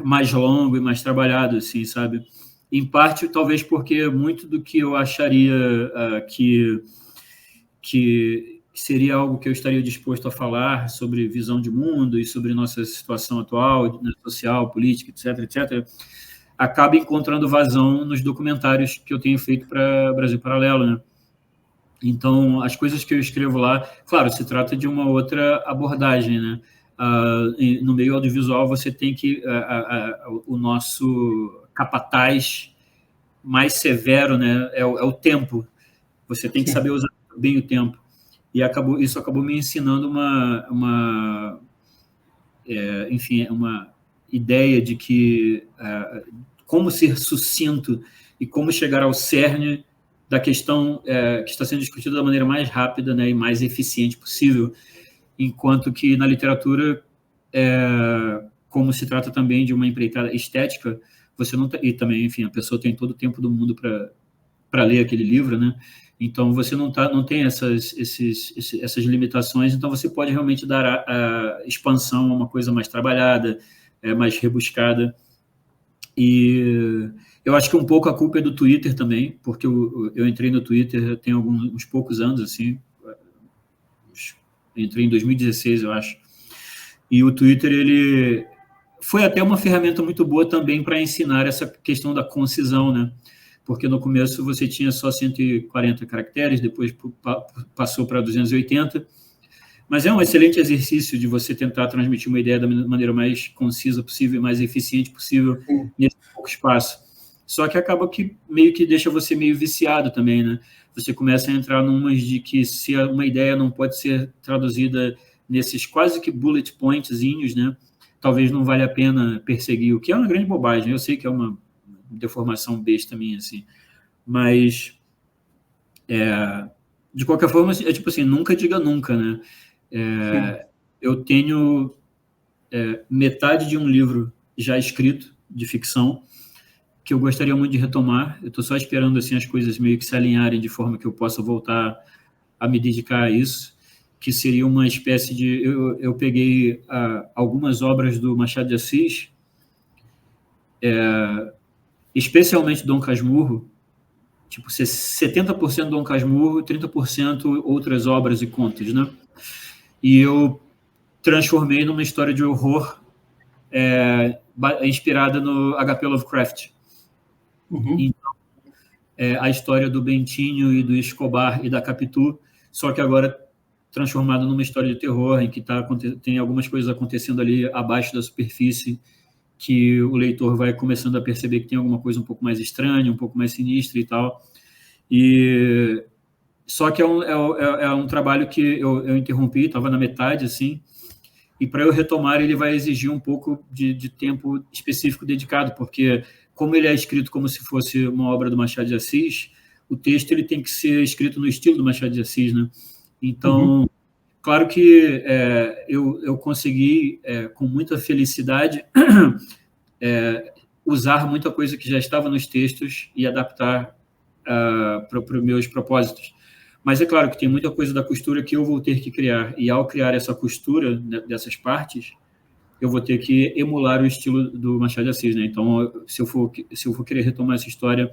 mais longo e mais trabalhado, assim, sabe? Em parte, talvez porque muito do que eu acharia que seria algo que eu estaria disposto a falar sobre visão de mundo e sobre nossa situação atual, né, social, política, etc., acaba encontrando vazão nos documentários que eu tenho feito para Brasil Paralelo, né? Então, as coisas que eu escrevo lá, claro, se trata de uma outra abordagem, né? No meio audiovisual, você tem que... o nosso capataz mais severo, né, é o tempo. Você tem que saber usar bem o tempo. E isso acabou me ensinando uma ideia de que como ser sucinto e como chegar ao cerne da questão que está sendo discutida da maneira mais rápida, né, e mais eficiente possível, enquanto que na literatura, como se trata também de uma empreitada estética, você não e também, enfim, a pessoa tem todo o tempo do mundo para ler aquele livro, né? Então você não tem essas limitações, então você pode realmente dar a expansão a uma coisa mais trabalhada, mais rebuscada. E eu acho que um pouco a culpa é do Twitter também, porque eu entrei no Twitter tem uns poucos anos, assim, entrei em 2016, eu acho. E o Twitter, ele foi até uma ferramenta muito boa também para ensinar essa questão da concisão, né? Porque no começo você tinha só 140 caracteres, depois passou para 280, mas é um excelente exercício de você tentar transmitir uma ideia da maneira mais concisa possível, mais eficiente possível nesse pouco espaço. Só que acaba que meio que deixa você meio viciado também, né? Você começa a entrar numas de que se uma ideia não pode ser traduzida nesses quase que bullet pointzinhos, né? Talvez não valha a pena perseguir, o que é uma grande bobagem. Eu sei que é uma deformação besta minha, assim. Mas, de qualquer forma, é tipo assim, nunca diga nunca, né? Eu tenho metade de um livro já escrito, de ficção, que eu gostaria muito de retomar. Eu estou só esperando assim, as coisas meio que se alinharem de forma que eu possa voltar a me dedicar a isso, que seria uma espécie de... Eu peguei algumas obras do Machado de Assis, especialmente Dom Casmurro, tipo 70% Dom Casmurro, 30% outras obras e contos, né? E eu transformei numa história de horror inspirada no H.P. Lovecraft. Então, a história do Bentinho e do Escobar e da Capitu, só que agora transformado numa história de terror, em que tem algumas coisas acontecendo ali abaixo da superfície, que o leitor vai começando a perceber que tem alguma coisa um pouco mais estranha, um pouco mais sinistra e tal. Só que é um trabalho que eu interrompi, estava na metade, assim, e para eu retomar ele vai exigir um pouco de tempo específico dedicado, porque como ele é escrito como se fosse uma obra do Machado de Assis, o texto ele tem que ser escrito no estilo do Machado de Assis, né? Então, claro que eu consegui, com muita felicidade, usar muita coisa que já estava nos textos e adaptar para os meus propósitos. Mas é claro que tem muita coisa da costura que eu vou ter que criar, e ao criar essa costura dessas partes, eu vou ter que emular o estilo do Machado de Assis, né? Então, se eu for querer retomar essa história,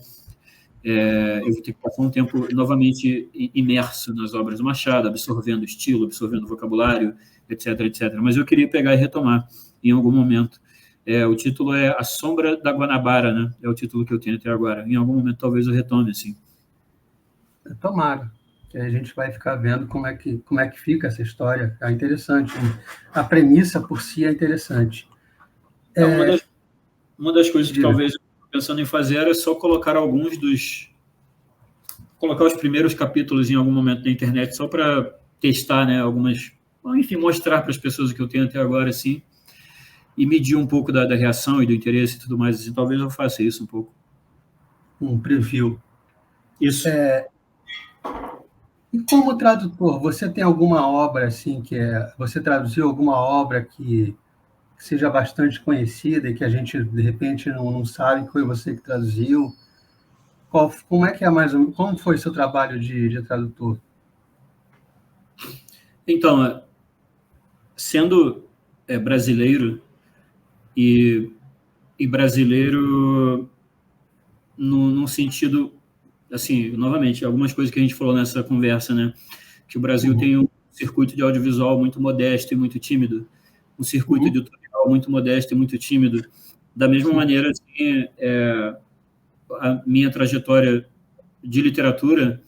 eu vou ter que passar um tempo novamente imerso nas obras do Machado, absorvendo o estilo, absorvendo o vocabulário, etc, etc. Mas eu queria pegar e retomar em algum momento. O título é A Sombra da Guanabara, né? É o título que eu tenho até agora. Em algum momento, talvez eu retome, assim. Tomara. Que a gente vai ficar vendo como é que fica essa história. É interessante. A premissa por si é interessante. Uma das coisas que talvez eu estou pensando em fazer era só colocar colocar os primeiros capítulos em algum momento na internet, só para testar, né, enfim, mostrar para as pessoas o que eu tenho até agora, assim, e medir um pouco da reação e do interesse e tudo mais, assim. Talvez eu faça isso um pouco. Um preview. Isso. E como tradutor, você tem alguma obra assim você traduziu alguma obra que seja bastante conhecida e que a gente de repente não sabe que foi você que traduziu? Como é que como foi seu trabalho de tradutor? Então, sendo brasileiro e brasileiro num sentido, assim, novamente, algumas coisas que a gente falou nessa conversa, né? Que o Brasil tem um circuito de audiovisual muito modesto e muito tímido, um circuito editorial muito modesto e muito tímido. Da mesma maneira, assim, a minha trajetória de literatura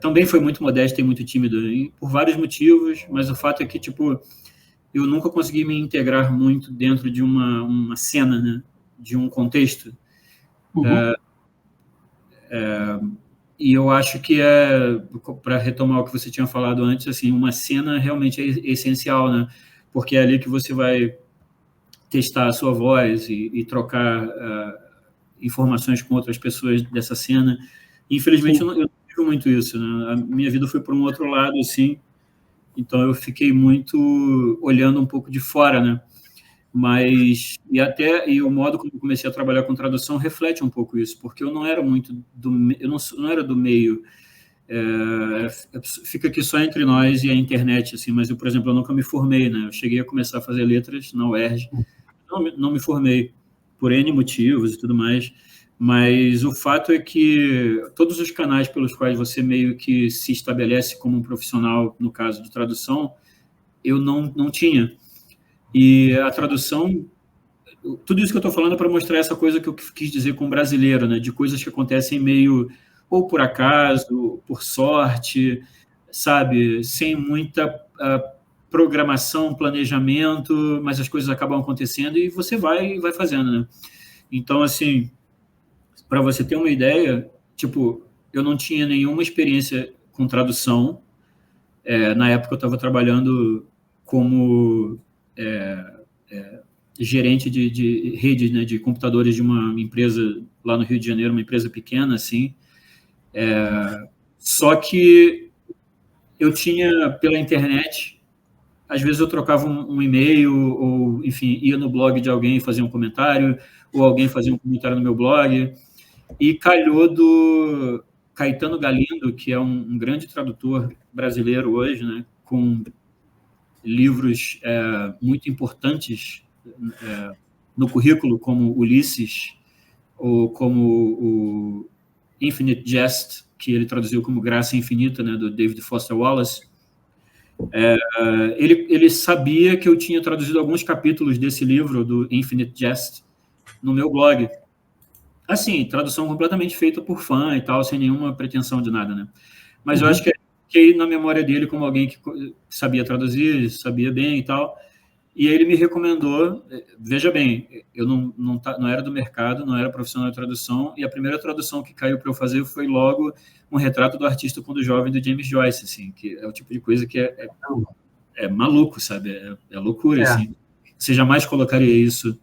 também foi muito modesta e muito tímida, e por vários motivos, mas o fato é que, tipo, eu nunca consegui me integrar muito dentro de uma cena, né? De um contexto. E eu acho que para retomar o que você tinha falado antes, assim, uma cena realmente é essencial, né? Porque é ali que você vai testar a sua voz e trocar informações com outras pessoas dessa cena. Infelizmente, eu não tive muito isso, né? A minha vida foi por um outro lado, assim, então eu fiquei muito olhando um pouco de fora, né? Mas, e o modo como eu comecei a trabalhar com tradução reflete um pouco isso, porque eu não era muito eu não era do meio, fica aqui só entre nós e a internet, assim, mas eu, por exemplo, eu nunca me formei, né? Eu cheguei a começar a fazer letras na UERJ, não me formei por N motivos e tudo mais, mas o fato é que todos os canais pelos quais você meio que se estabelece como um profissional, no caso de tradução, eu não tinha. E a tradução, tudo isso que eu estou falando é para mostrar essa coisa que eu quis dizer com brasileiro, né? De coisas que acontecem meio ou por acaso, por sorte, sabe? Sem muita programação, planejamento, mas as coisas acabam acontecendo e você vai fazendo, né? Então, assim, para você ter uma ideia, tipo, eu não tinha nenhuma experiência com tradução. Na época eu estava trabalhando como gerente de rede, né, de computadores de uma empresa lá no Rio de Janeiro, uma empresa pequena, assim. Só que eu tinha, pela internet, às vezes eu trocava um e-mail, ou, enfim, ia no blog de alguém e fazia um comentário, ou alguém fazia um comentário no meu blog, e calhou do Caetano Galindo, que é um grande tradutor brasileiro hoje, né, com livros muito importantes no currículo, como Ulisses, ou como o Infinite Jest, que ele traduziu como Graça Infinita, né, do David Foster Wallace. Ele sabia que eu tinha traduzido alguns capítulos desse livro, do Infinite Jest, no meu blog. Assim, tradução completamente feita por fã e tal, sem nenhuma pretensão de nada, né? Mas eu acho que fiquei na memória dele como alguém que sabia traduzir, sabia bem e tal. E ele me recomendou, veja bem, eu não era do mercado, não era profissional de tradução, e a primeira tradução que caiu para eu fazer foi logo um retrato do artista quando jovem do James Joyce, assim, que é o tipo de coisa que é maluco, sabe? É loucura, assim. Você jamais colocaria isso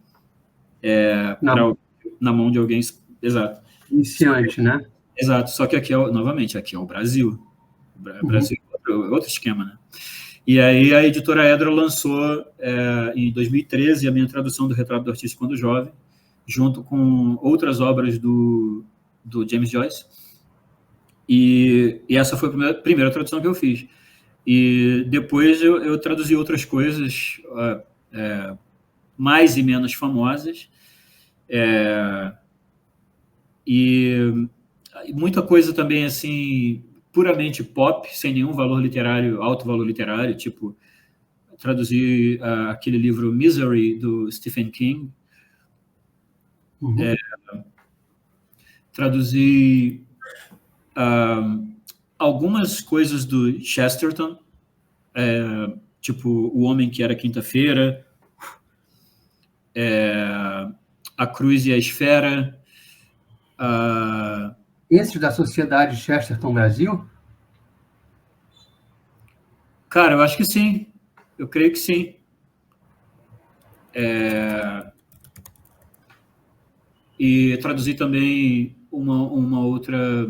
na mão de alguém, exato. Iniciante, né? Exato, só que aqui, novamente, aqui é o Brasil. O Brasil é outro esquema, né? E aí a editora Edra lançou em 2013 a minha tradução do Retrato do Artista Quando Jovem, junto com outras obras do James Joyce. E essa foi a primeira tradução que eu fiz. E depois eu traduzi outras coisas mais e menos famosas. E muita coisa também, assim, puramente pop, sem nenhum valor literário, alto valor literário, tipo, traduzi aquele livro Misery, do Stephen King. Traduzi algumas coisas do Chesterton, tipo O Homem que Era Quinta-feira, A Cruz e a Esfera. Esse da Sociedade Chesterton Brasil? Cara, eu acho que sim. Eu creio que sim. E traduzi também uma outra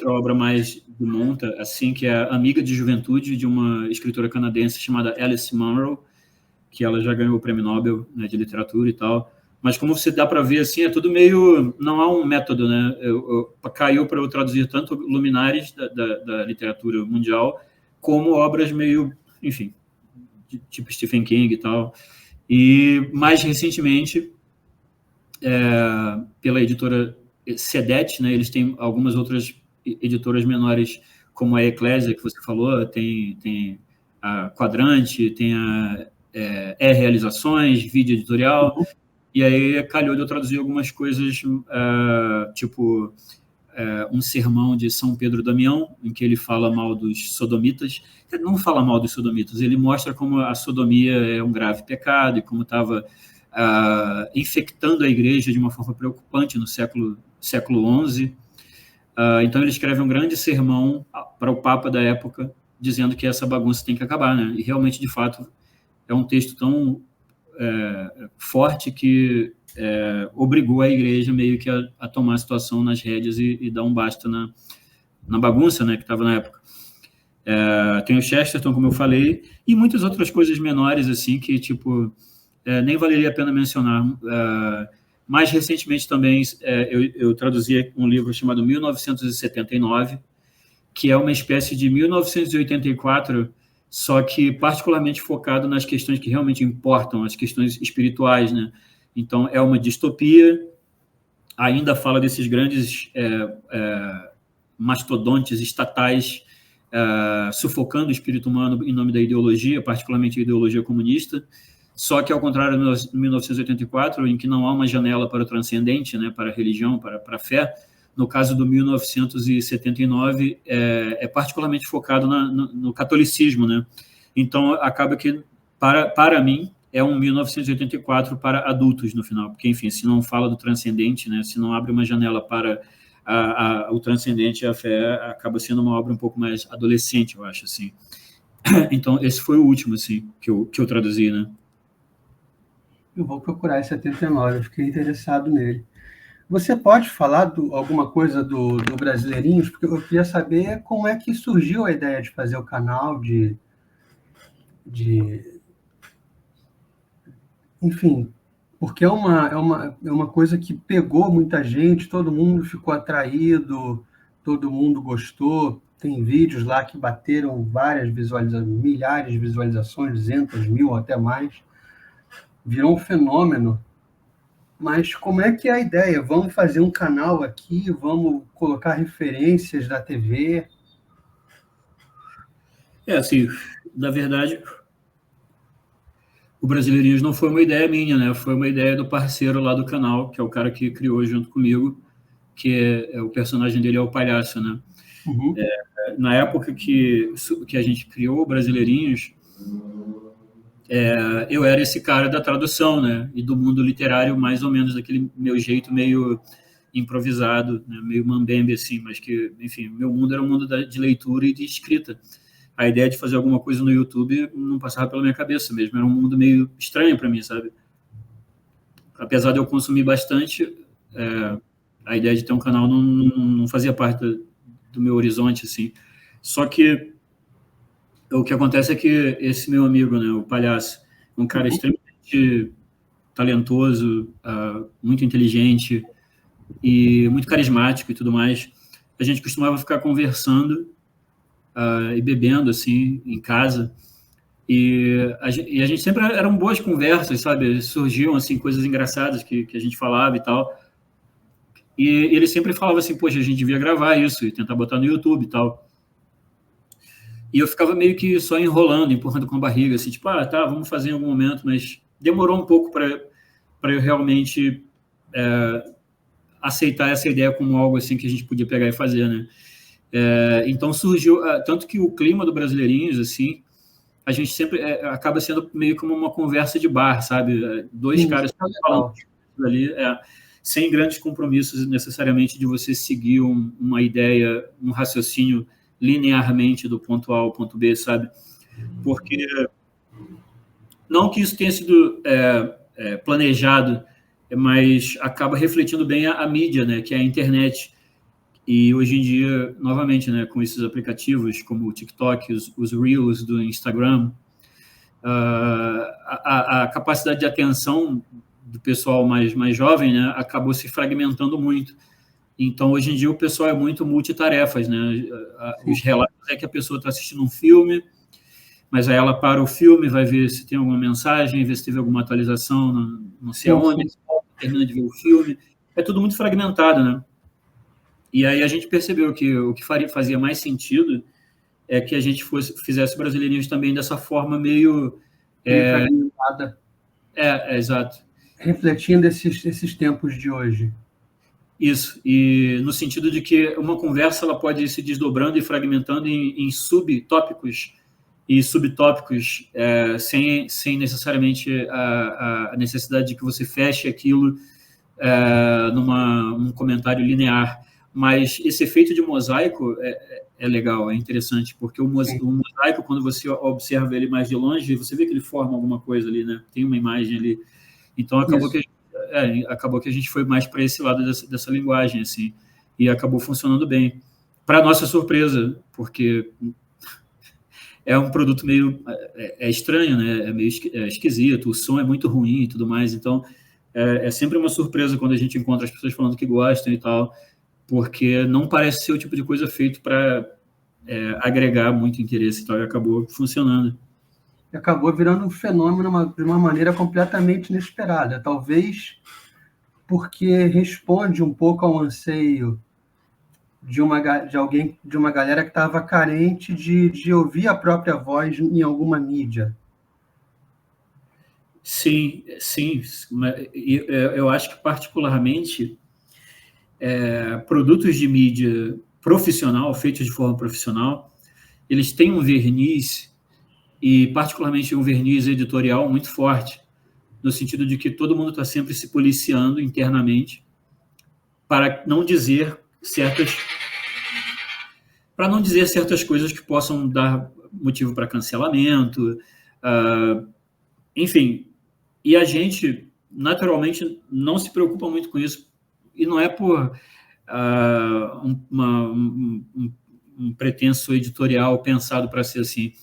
obra mais de monta, assim, que é Amiga de Juventude, de uma escritora canadense chamada Alice Munro, que ela já ganhou o Prêmio Nobel, né, de literatura e tal. Mas como você dá para ver, assim, é tudo meio... Não há um método, né? Caiu para eu traduzir tanto luminares da literatura mundial, como obras meio, enfim, tipo Stephen King e tal. E mais recentemente, pela editora Sedete, né? Eles têm algumas outras editoras menores, como a Eclésia, que você falou, tem a Quadrante, tem a Realizações, Vídeo Editorial, e aí calhou de eu traduzir algumas coisas, tipo um sermão de São Pedro Damião, em que ele fala mal dos sodomitas. Ele não fala mal dos sodomitas, ele mostra como a sodomia é um grave pecado e como estava infectando a igreja de uma forma preocupante no século XI. Então ele escreve um grande sermão para o Papa da época, dizendo que essa bagunça tem que acabar, né? E realmente, de fato, é um texto tão forte que obrigou a igreja meio que a tomar a situação nas rédeas e dar um basta na bagunça, né, que estava na época. Tem o Chesterton, como eu falei, e muitas outras coisas menores, assim, que, tipo, nem valeria a pena mencionar. Mais recentemente também eu traduzi um livro chamado 1979, que é uma espécie de 1984, só que particularmente focado nas questões que realmente importam, as questões espirituais, né? Então, é uma distopia, ainda fala desses grandes mastodontes estatais sufocando o espírito humano em nome da ideologia, particularmente a ideologia comunista, só que, ao contrário de 1984, em que não há uma janela para o transcendente, né, para a religião, para a fé, no caso do 1979, é particularmente focado no catolicismo, né? Então, acaba que, para mim, é um 1984 para adultos, no final, porque, enfim, se não fala do transcendente, né, se não abre uma janela para o transcendente e a fé, acaba sendo uma obra um pouco mais adolescente, eu acho, assim. Então, esse foi o último, assim, que eu traduzi, né? Eu vou procurar esse 79, eu fiquei interessado nele. Você pode falar alguma coisa do Brasileirinhos? Porque eu queria saber como é que surgiu a ideia de fazer o canal, de enfim, porque é uma coisa que pegou muita gente, todo mundo ficou atraído, todo mundo gostou. Tem vídeos lá que bateram várias visualizações, milhares de visualizações, 200 mil ou até mais. Virou um fenômeno. Mas como é que é a ideia? Vamos fazer um canal aqui, vamos colocar referências da TV. Assim, na verdade, o Brasileirinhos não foi uma ideia minha, né? Foi uma ideia do parceiro lá do canal, que é o cara que criou junto comigo, que o personagem dele é o Palhaço, né? Uhum. Na época que a gente criou o Brasileirinhos, eu era esse cara da tradução, né? E do mundo literário, mais ou menos daquele meu jeito meio improvisado, né? Meio mambembe, assim, mas que, enfim, meu mundo era um mundo de leitura e de escrita. A ideia de fazer alguma coisa no YouTube não passava pela minha cabeça mesmo, era um mundo meio estranho para mim, sabe? Apesar de eu consumir bastante, a ideia de ter um canal não fazia parte do meu horizonte, assim. Só que o que acontece é que esse meu amigo, né, o Palhaço, é um cara extremamente talentoso, muito inteligente e muito carismático e tudo mais. A gente costumava ficar conversando e bebendo, assim, em casa. E a gente sempre eram boas conversas, sabe? Surgiam, assim, coisas engraçadas que a gente falava e tal. E ele sempre falava assim, poxa, a gente devia gravar isso e tentar botar no YouTube e tal. E eu ficava meio que só enrolando, empurrando com a barriga, assim, tipo, tá, vamos fazer em algum momento, mas demorou um pouco para eu realmente aceitar essa ideia como algo assim que a gente podia pegar e fazer, né? Então surgiu, tanto que o clima do Brasileirinhos, assim, a gente sempre acaba sendo meio como uma conversa de bar, sabe? Dois Sim, isso caras é falando legal. ali, sem grandes compromissos necessariamente de você seguir uma ideia, um raciocínio linearmente do ponto A ao ponto B, sabe? Porque não que isso tenha sido planejado, mas acaba refletindo bem a mídia, né? Que é a internet. E hoje em dia, novamente, né, com esses aplicativos como o TikTok, os Reels do Instagram, a capacidade de atenção do pessoal mais jovem, né, acabou se fragmentando muito. Então, hoje em dia, o pessoal é muito multitarefas, né? Os Sim, relatos é que a pessoa está assistindo um filme, mas aí ela para o filme, vai ver se tem alguma mensagem, ver se teve alguma atualização, não sei sim, aonde, sim. termina de ver o filme. É tudo muito fragmentado, né? E aí a gente percebeu que o que fazia mais sentido é que a gente fizesse Brasileirinhos também dessa forma meio... Meio fragmentada, exato. refletindo esses tempos de hoje. Isso, e no sentido de que uma conversa ela pode ir se desdobrando e fragmentando em subtópicos e subtópicos, sem necessariamente a necessidade de que você feche aquilo num comentário linear. Mas esse efeito de mosaico é legal, é interessante, porque o Sim, mosaico, quando você observa ele mais de longe, você vê que ele forma alguma coisa ali, né? Tem uma imagem ali. Então isso. acabou que a gente foi mais para esse lado dessa linguagem, assim, e acabou funcionando bem. Para nossa surpresa, porque é um produto meio estranho, né? É meio esquisito, o som é muito ruim e tudo mais, então é sempre uma surpresa quando a gente encontra as pessoas falando que gostam e tal, porque não parece ser o tipo de coisa feito para agregar muito interesse e tal, e acabou funcionando. E acabou virando um fenômeno de uma maneira completamente inesperada. Talvez porque responde um pouco ao anseio de alguém, de uma galera que estava carente de ouvir a própria voz em alguma mídia. Sim, sim, eu acho que particularmente produtos de mídia profissional, feitos de forma profissional, eles têm um verniz, e particularmente um verniz editorial muito forte, no sentido de que todo mundo está sempre se policiando internamente para não dizer certas coisas que possam dar motivo para cancelamento, enfim, E a gente, naturalmente, não se preocupa muito com isso. E não é por um pretenso editorial pensado para ser assim.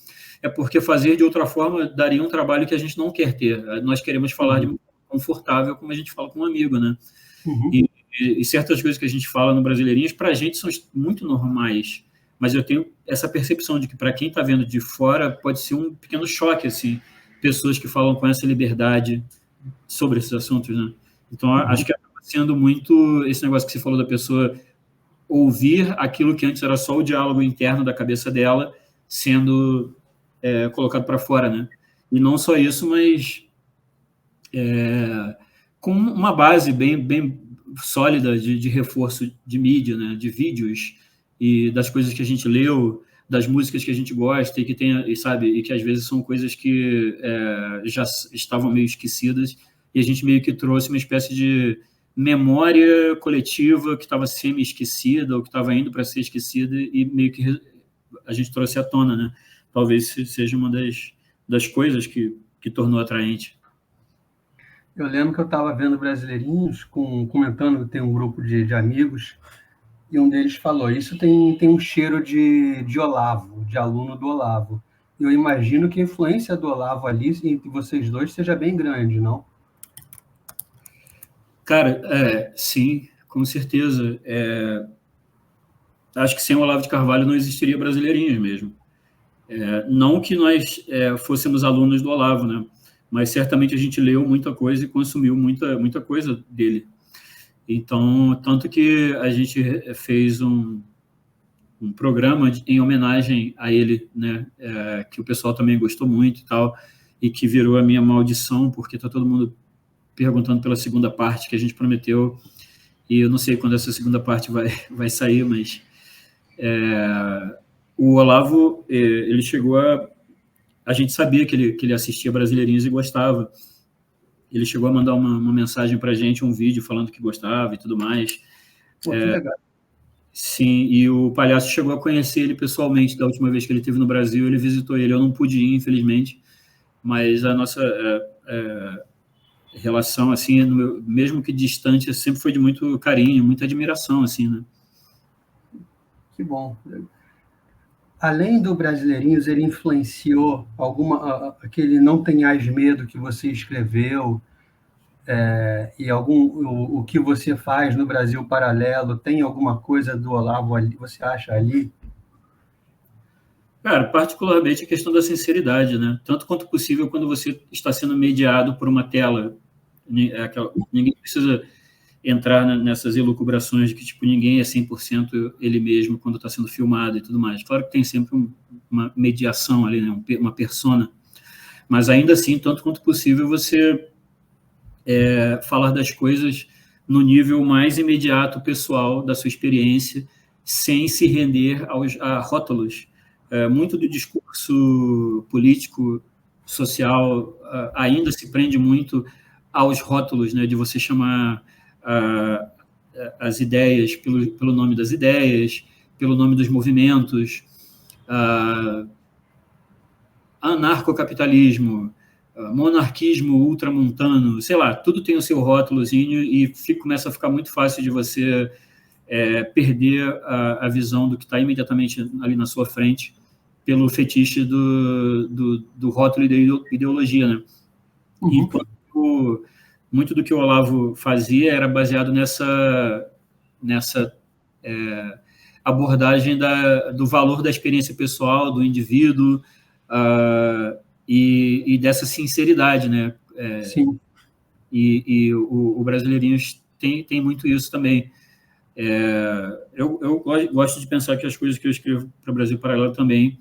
É porque fazer de outra forma daria um trabalho que a gente não quer ter. Nós queremos falar de uma forma confortável, como a gente fala com um amigo, né? E certas coisas que a gente fala no Brasileirinhos, para a gente, são muito normais. Mas eu tenho essa percepção de que, para quem está vendo de fora, pode ser um pequeno choque, assim, pessoas que falam com essa liberdade sobre esses assuntos, né? Então, acho que acaba sendo muito esse negócio que você falou da pessoa ouvir aquilo que antes era só o diálogo interno da cabeça dela sendo colocado para fora, né? E não só isso, mas com uma base bem sólida de reforço de mídia, né? De vídeos e das coisas que a gente leu, das músicas que a gente gosta e que tem, e sabe, e que às vezes são coisas que já estavam meio esquecidas e a gente meio que trouxe uma espécie de memória coletiva que estava semi-esquecida ou que estava indo para ser esquecida e meio que a gente trouxe à tona, né? Talvez seja uma das coisas que tornou atraente. Eu lembro que eu estava vendo Brasileirinhos, comentando que tem um grupo de amigos, e um deles falou, isso tem um cheiro de Olavo, de aluno do Olavo. Eu imagino que a influência do Olavo ali, entre vocês dois, seja bem grande, não? Cara, sim, com certeza. Acho que sem o Olavo de Carvalho não existiria Brasileirinhos mesmo. Não que nós fôssemos alunos do Olavo, né? Mas certamente a gente leu muita coisa e consumiu muita coisa dele. Então, tanto que a gente fez um programa em homenagem a ele, né? Que o pessoal também gostou muito e tal, e que virou a minha maldição, porque está todo mundo perguntando pela segunda parte que a gente prometeu, e eu não sei quando essa segunda parte vai sair, mas o Olavo, ele chegou a gente sabia que ele assistia Brasileirinhos e gostava. Ele chegou a mandar uma mensagem para a gente, um vídeo falando que gostava e tudo mais. Pô, que legal. Sim, e o Palhaço chegou a conhecer ele pessoalmente da última vez que ele esteve no Brasil, ele visitou ele. Eu não pude ir, infelizmente, mas a nossa relação, assim, mesmo que distante, sempre foi de muito carinho, muita admiração, assim, né? Que bom. Além do Brasileirinhos, ele influenciou aquele Não Tenhas Medo que você escreveu, e o que você faz no Brasil Paralelo, tem alguma coisa do Olavo ali, você acha ali? Cara, particularmente a questão da sinceridade, né? Tanto quanto possível quando você está sendo mediado por uma tela. Ninguém precisa entrar nessas elucubrações de que tipo, ninguém é 100% ele mesmo quando está sendo filmado e tudo mais. Claro que tem sempre uma mediação ali, né? Uma persona. Mas ainda assim, tanto quanto possível, você falar das coisas no nível mais imediato, pessoal, da sua experiência, sem se render a rótulos. Muito do discurso político, social, ainda se prende muito aos rótulos, né, de você chamar as ideias pelo nome das ideias, pelo nome dos movimentos, anarcocapitalismo, monarquismo ultramontano, sei lá, tudo tem o seu rótulozinho e começa a ficar muito fácil de você perder a visão do que está imediatamente ali na sua frente pelo fetiche do rótulo e da ideologia, né? Enquanto muito do que o Olavo fazia era baseado nessa abordagem do valor da experiência pessoal do indivíduo e dessa sinceridade, né? Sim. E o Brasileirinhos tem muito isso também. Eu gosto de pensar que as coisas que eu escrevo para o Brasil Paralelo também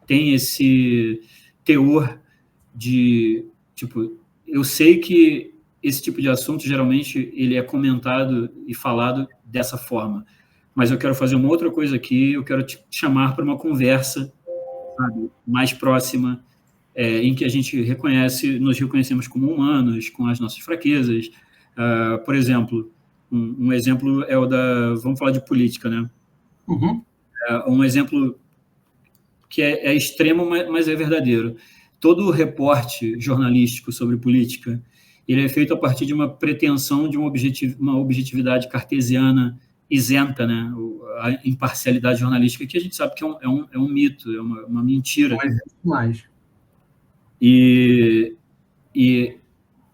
tem esse teor de, tipo, eu sei que esse tipo de assunto, geralmente, ele é comentado e falado dessa forma, mas eu quero fazer uma outra coisa aqui, eu quero te chamar para uma conversa, sabe, mais próxima, em que a gente nos reconhecemos como humanos, com as nossas fraquezas. Por exemplo, um exemplo é o vamos falar de política, né? Um exemplo que é extremo, mas é verdadeiro. Todo reporte jornalístico sobre política, ele é feito a partir de uma pretensão de uma objetividade cartesiana isenta, né? A imparcialidade jornalística, que a gente sabe que é um mito, é uma mentira. Não existe mais. E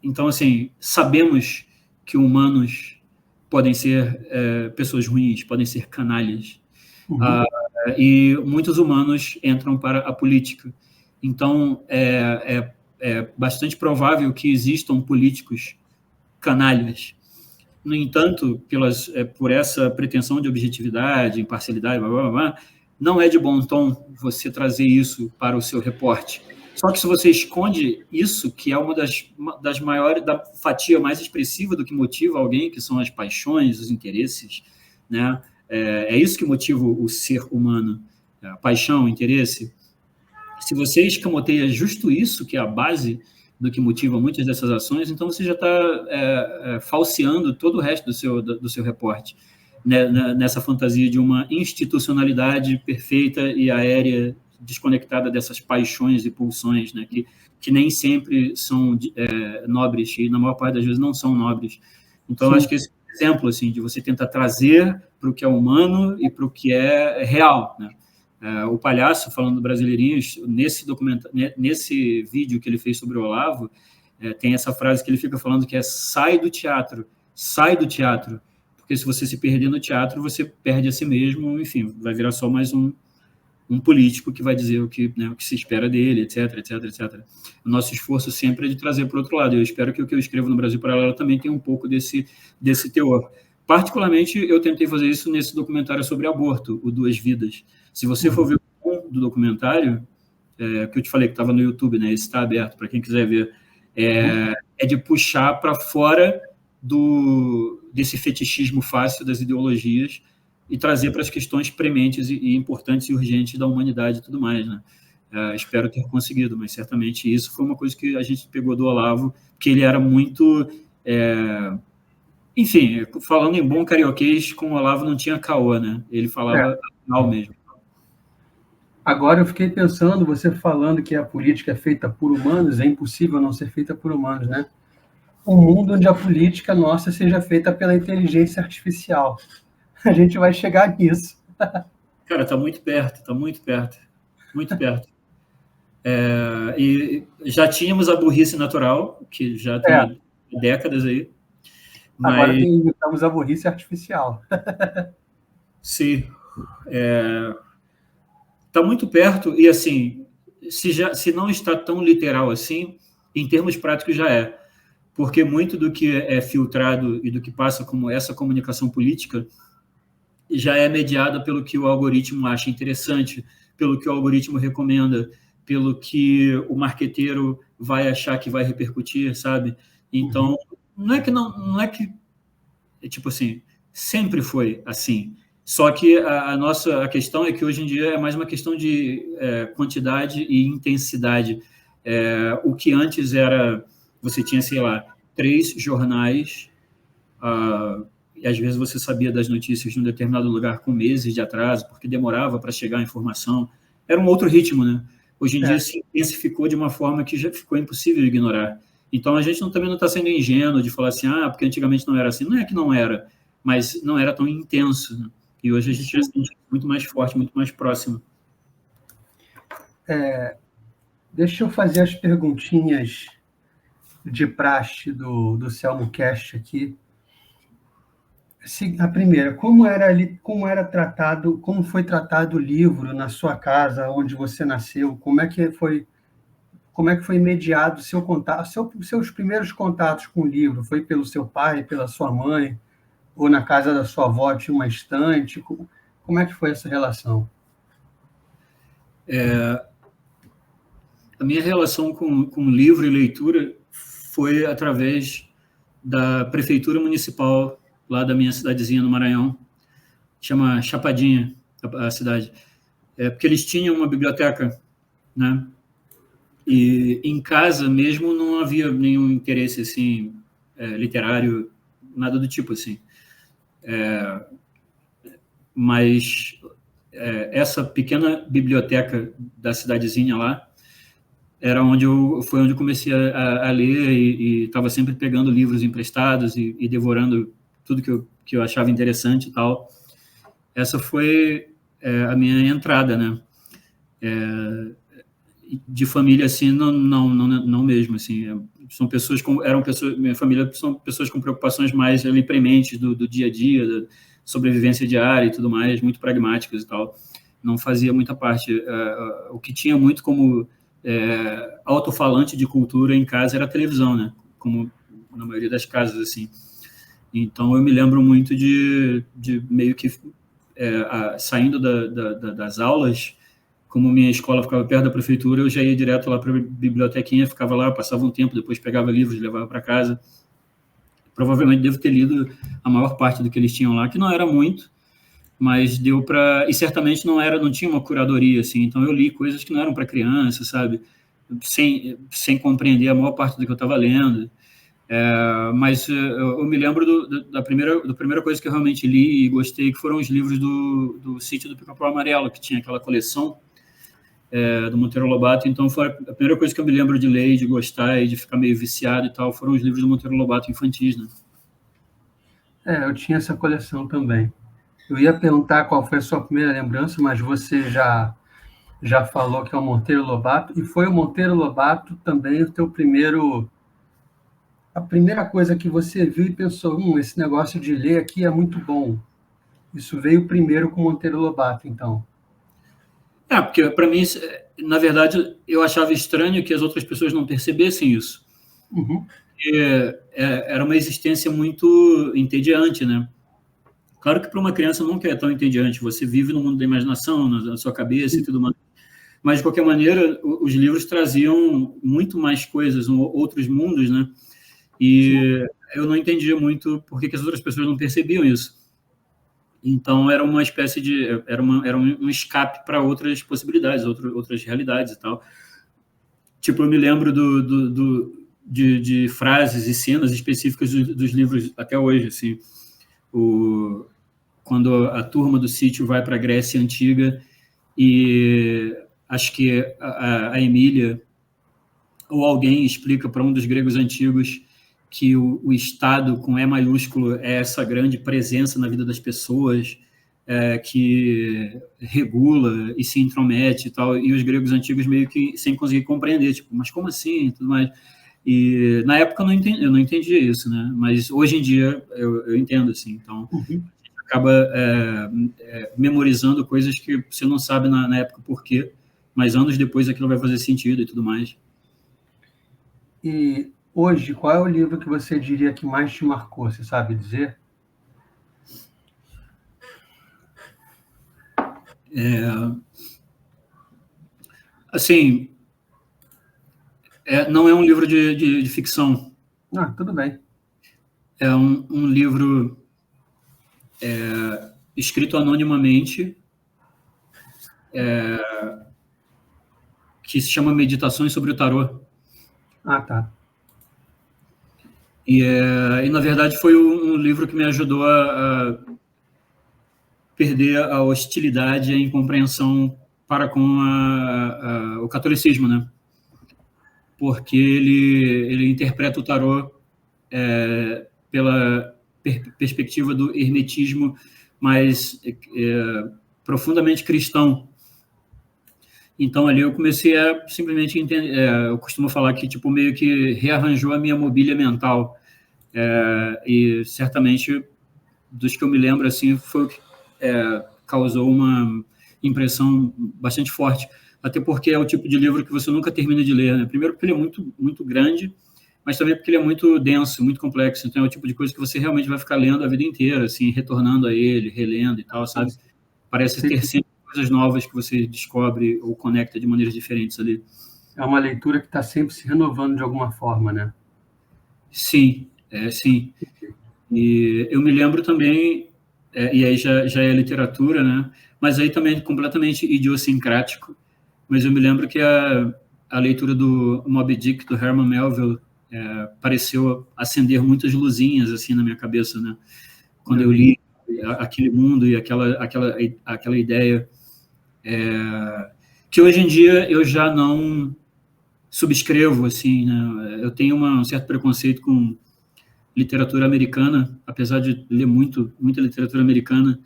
então, assim, sabemos que humanos podem ser pessoas ruins, podem ser canalhas. Uhum. E muitos humanos entram para a política. Então, é bastante provável que existam políticos canalhas. No entanto, por essa pretensão de objetividade, imparcialidade, blá, blá, blá, não é de bom tom você trazer isso para o seu reporte. Só que se você esconde isso, que é uma das maiores, da fatia mais expressiva do que motiva alguém, que são as paixões, os interesses, né? É isso que motiva o ser humano, a paixão, o interesse. Se você escamoteia justo isso, que é a base do que motiva muitas dessas ações, então você já está falseando todo o resto do seu reporte, né, nessa fantasia de uma institucionalidade perfeita e aérea, desconectada dessas paixões e pulsões, né, que nem sempre são nobres, e na maior parte das vezes não são nobres. Então, Sim. acho que esse é um exemplo assim, de você tentar trazer para o que é humano e para o que é real, né? O Palhaço, falando do Brasileirinhos, nesse vídeo que ele fez sobre o Olavo, tem essa frase que ele fica falando que é sai do teatro, porque se você se perder no teatro, você perde a si mesmo, enfim, vai virar só mais um político que vai dizer o que se espera dele, etc, etc, etc. O nosso esforço sempre é de trazer para o outro lado. Eu espero que o que eu escrevo no Brasil Paralelo também tenha um pouco desse teor. Particularmente, eu tentei fazer isso nesse documentário sobre aborto, o Duas Vidas. Se você for ver o do documentário, que eu te falei que estava no YouTube, né? Esse está aberto para quem quiser ver, é de puxar para fora desse fetichismo fácil das ideologias e trazer para as questões prementes e importantes e urgentes da humanidade e tudo mais, né? Espero ter conseguido, mas certamente isso foi uma coisa que a gente pegou do Olavo, que ele era muito... enfim, falando em bom carioquês, com o Olavo não tinha caô, né? Ele falava mal mesmo. Agora eu fiquei pensando, você falando que a política é feita por humanos, é impossível não ser feita por humanos, né? Um mundo onde a política nossa seja feita pela inteligência artificial. A gente vai chegar nisso. Cara, está muito perto, muito perto. E já tínhamos a burrice natural, que já tem décadas aí. Mas... Agora inventamos a burrice artificial. Sim. Está muito perto, e assim, se não está tão literal assim, em termos práticos já é. Porque muito do que é filtrado e do que passa como essa comunicação política já é mediada pelo que o algoritmo acha interessante, pelo que o algoritmo recomenda, pelo que o marqueteiro vai achar que vai repercutir, sabe? Então, não é que tipo assim, sempre foi assim. Só que a questão é que hoje em dia é mais uma questão de quantidade e intensidade. O que antes era, você tinha, sei lá, 3 jornais, e às vezes você sabia das notícias de um determinado lugar com meses de atraso, porque demorava para chegar a informação. Era um outro ritmo, né? Hoje em dia se intensificou de uma forma que já ficou impossível ignorar. Então a gente também não está sendo ingênuo de falar assim, porque antigamente não era assim. Não é que não era, mas não era tão intenso, né? E hoje a gente já se sente muito mais forte, muito mais próximo. Deixa eu fazer as perguntinhas de praxe do Selmo Cast aqui. A primeira, como foi tratado o livro na sua casa, onde você nasceu? Como é que foi mediado o seu contato, seus primeiros contatos com o livro? Foi pelo seu pai, pela sua mãe, ou na casa da sua avó tinha uma estante? Como é que foi essa relação? A minha relação com livro e leitura foi através da prefeitura municipal lá da minha cidadezinha no Maranhão, chama Chapadinha, a cidade. Porque eles tinham uma biblioteca, né? E em casa mesmo não havia nenhum interesse assim literário, nada do tipo assim. Mas essa pequena biblioteca da cidadezinha lá foi onde eu comecei a ler e estava sempre pegando livros emprestados e devorando tudo que eu achava interessante e tal. Essa foi a minha entrada, né? De família, assim, não mesmo, assim, minha família são pessoas com preocupações mais ali prementes do dia a dia, da sobrevivência diária e tudo mais, muito pragmáticas e tal. Não fazia muita parte. O que tinha muito como alto-falante de cultura em casa era a televisão, né? Como na maioria das casas, assim. Então, eu me lembro muito de meio que saindo das aulas, como minha escola ficava perto da prefeitura, eu já ia direto lá para a bibliotequinha, ficava lá, passava um tempo, depois pegava livros e levava para casa. Provavelmente devo ter lido a maior parte do que eles tinham lá, que não era muito, mas deu para... E certamente não tinha uma curadoria, assim, então eu li coisas que não eram para criança, sabe? Sem compreender a maior parte do que eu estava lendo. Mas eu me lembro da primeira coisa que eu realmente li e gostei, que foram os livros do Sítio do Pica-Pau Amarelo, que tinha aquela coleção do Monteiro Lobato. Então, foi a primeira coisa que eu me lembro de ler, de gostar e de ficar meio viciado e tal, foram os livros do Monteiro Lobato infantis, né? Eu tinha essa coleção também. Eu ia perguntar qual foi a sua primeira lembrança, mas você já falou que é o Monteiro Lobato, e foi o Monteiro Lobato também o teu primeiro... A primeira coisa que você viu e pensou, esse negócio de ler aqui é muito bom. Isso veio primeiro com o Monteiro Lobato, então. Porque para mim, na verdade, eu achava estranho que as outras pessoas não percebessem isso. Uhum. Era uma existência muito entediante, né? Claro que para uma criança nunca é tão entediante, você vive no mundo da imaginação, na sua cabeça e tudo mais. Mas, de qualquer maneira, os livros traziam muito mais coisas, outros mundos, né? E eu não entendia muito por que as outras pessoas não percebiam isso. Então, era uma espécie de... Era um escape para outras possibilidades, outras realidades e tal. Tipo, eu me lembro de frases e cenas específicas dos livros até hoje, assim. Quando a turma do sítio vai para a Grécia Antiga e acho que a Emília ou alguém explica para um dos gregos antigos que o Estado, com E maiúsculo, é essa grande presença na vida das pessoas, que regula e se intromete e tal, e os gregos antigos meio que sem conseguir compreender, tipo, mas como assim? E tudo mais. E na época eu não entendia isso, né? Mas hoje em dia eu entendo, assim. Então, acaba memorizando coisas que você não sabe na época por quê, mas anos depois aquilo vai fazer sentido e tudo mais. E hoje, qual é o livro que você diria que mais te marcou? Você sabe dizer? Assim, não é um livro de ficção. Tudo bem. É um livro escrito anonimamente, que se chama Meditações sobre o Tarô. Tá. E na verdade, foi um livro que me ajudou a perder a hostilidade e a incompreensão para com o catolicismo, né? Porque ele interpreta o tarô pela perspectiva do hermetismo mais profundamente cristão. Então, ali eu comecei a simplesmente entender... eu costumo falar que, tipo, meio que rearranjou a minha mobília mental. E, certamente, dos que eu me lembro, assim, foi o que causou uma impressão bastante forte. Até porque é o tipo de livro que você nunca termina de ler, né? Primeiro porque ele é muito, muito grande, mas também porque ele é muito denso, muito complexo. Então é o tipo de coisa que você realmente vai ficar lendo a vida inteira, assim, retornando a ele, relendo e tal, sabe? Parece ter sempre coisas novas que você descobre ou conecta de maneiras diferentes ali. É uma leitura que está sempre se renovando de alguma forma, né? Sim, sim. E eu me lembro também, e aí já é literatura, né? Mas aí também é completamente idiosincrático. Mas eu me lembro que a leitura do Moby Dick, do Herman Melville, pareceu acender muitas luzinhas assim na minha cabeça, né? Quando eu li aquele mundo e aquela ideia, que hoje em dia eu já não subscrevo, assim, né? Eu tenho um certo preconceito com literatura americana, apesar de ler muita literatura americana,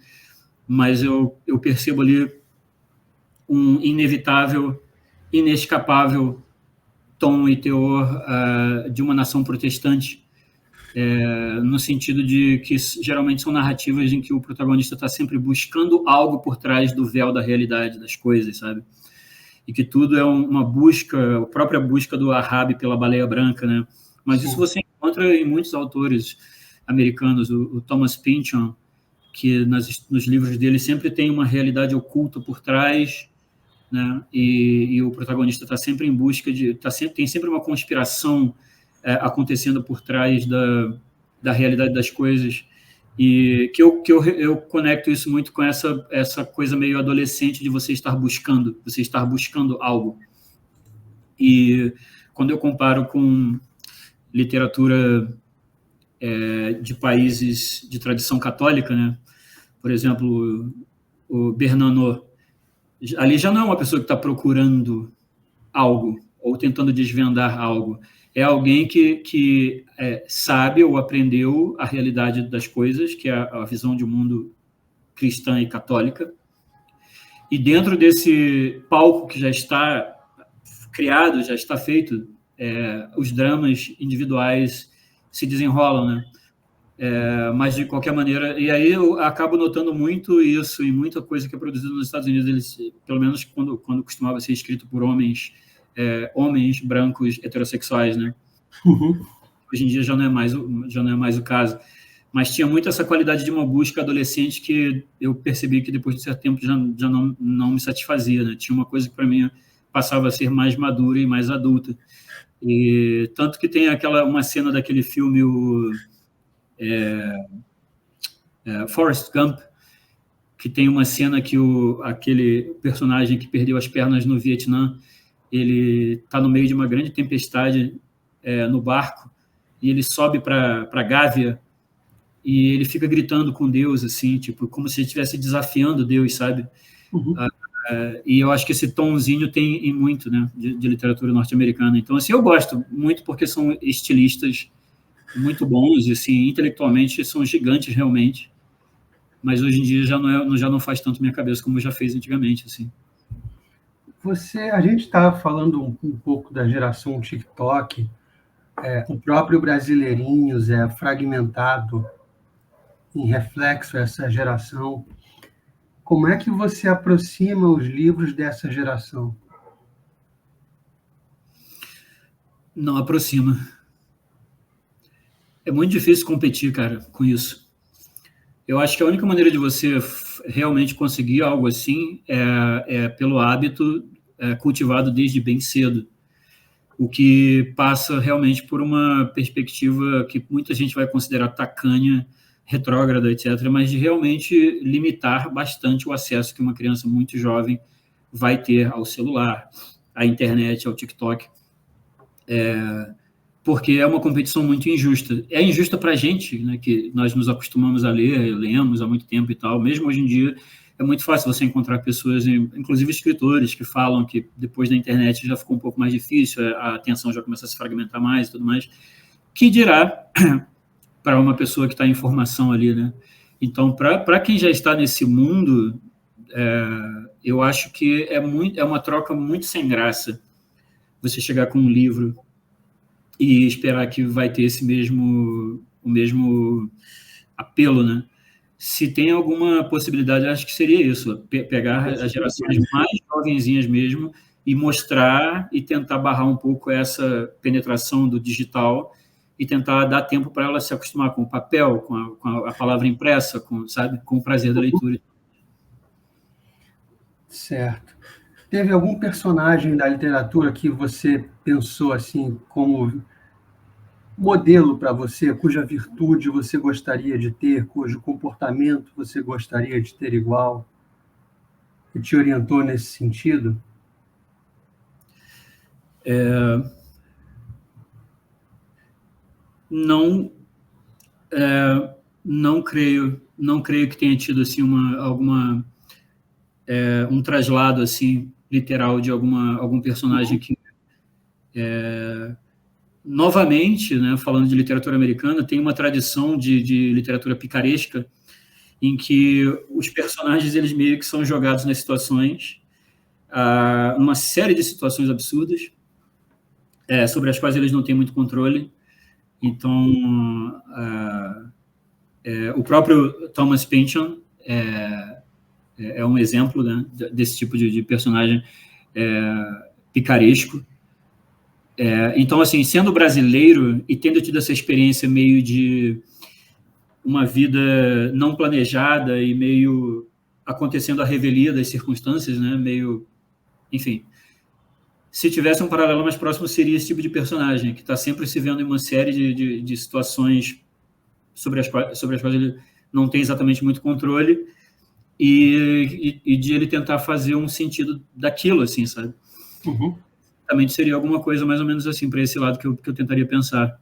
mas eu percebo ali um inevitável, inescapável tom e teor de uma nação protestante, no sentido de que geralmente são narrativas em que o protagonista está sempre buscando algo por trás do véu da realidade das coisas, sabe? E que tudo é uma busca, a própria busca do Ahab pela baleia branca, né? Mas Sim. isso você encontra em muitos autores americanos, o Thomas Pynchon, que nos livros dele sempre tem uma realidade oculta por trás, né? E o protagonista está sempre em busca tem sempre uma conspiração acontecendo por trás da realidade das coisas, e que eu conecto isso muito com essa coisa meio adolescente de você estar buscando algo. E quando eu comparo com literatura de países de tradição católica, né? Por exemplo, o Bernanos, ali já não é uma pessoa que está procurando algo ou tentando desvendar algo. É alguém que sabe ou aprendeu a realidade das coisas, que é a visão de um mundo cristã e católica. E dentro desse palco que já está criado, já está feito, os dramas individuais se desenrolam, né? Mas de qualquer maneira, e aí eu acabo notando muito isso em muita coisa que é produzida nos Estados Unidos, eles, pelo menos quando costumava ser escrito por homens brancos heterossexuais, né? Uhum. Hoje em dia já não é mais o caso, mas tinha muito essa qualidade de uma busca adolescente que eu percebi que depois de certo tempo já não me satisfazia, né? Tinha uma coisa que para mim passava a ser mais madura e mais adulta, e tanto que tem uma cena daquele filme Forrest Gump, que tem uma cena que aquele personagem que perdeu as pernas no Vietnã, ele está no meio de uma grande tempestade no barco, e ele sobe para a gávea, e ele fica gritando com Deus, assim, tipo, como se ele estivesse desafiando Deus, sabe? Uhum. E eu acho que esse tomzinho tem em muito, né, de literatura norte-americana. Então, assim, eu gosto muito porque são estilistas muito bons, e, assim, intelectualmente são gigantes realmente, mas hoje em dia já não faz tanto minha cabeça como já fez antigamente, assim. A gente está falando um pouco da geração TikTok, o próprio Brasileirinhos é fragmentado em reflexo a essa geração. Como é que você aproxima os livros dessa geração? Não aproxima. É muito difícil competir, cara, com isso. Eu acho que a única maneira de você realmente conseguir algo assim é pelo hábito cultivado desde bem cedo, o que passa realmente por uma perspectiva que muita gente vai considerar tacanha, retrógrada, etc., mas de realmente limitar bastante o acesso que uma criança muito jovem vai ter ao celular, à internet, ao TikTok, porque é uma competição muito injusta. É injusta para a gente, né, que nós nos acostumamos a ler, lemos há muito tempo e tal. Mesmo hoje em dia, é muito fácil você encontrar pessoas, inclusive escritores, que falam que depois da internet já ficou um pouco mais difícil, a atenção já começa a se fragmentar mais e tudo mais. Que dirá para uma pessoa que está em formação ali, né? Então, para quem já está nesse mundo, eu acho que é uma troca muito sem graça você chegar com um livro e esperar que vai ter o mesmo apelo, né? Se tem alguma possibilidade, acho que seria isso, pegar as gerações mais jovenzinhas mesmo e mostrar e tentar barrar um pouco essa penetração do digital e tentar dar tempo para ela se acostumar com o papel, com a palavra impressa, sabe, com o prazer da leitura. Certo. Teve algum personagem da literatura que você pensou assim como modelo para você, cuja virtude você gostaria de ter, cujo comportamento você gostaria de ter igual, que te orientou nesse sentido? Não, não creio que tenha tido assim um traslado assim literal de algum personagem que Novamente, né, falando de literatura americana, tem uma tradição de literatura picaresca em que os personagens eles meio que são jogados nas situações, uma série de situações absurdas, sobre as quais eles não têm muito controle. Então, o próprio Thomas Pynchon é um exemplo, né, desse tipo de personagem picaresco. Então, assim, sendo brasileiro e tendo tido essa experiência meio de uma vida não planejada e meio acontecendo à revelia das circunstâncias, né, meio, enfim, se tivesse um paralelo mais próximo seria esse tipo de personagem, que está sempre se vendo em uma série de situações sobre as quais ele não tem exatamente muito controle e de ele tentar fazer um sentido daquilo, assim, sabe? Uhum. Também seria alguma coisa mais ou menos assim, para esse lado que eu tentaria pensar.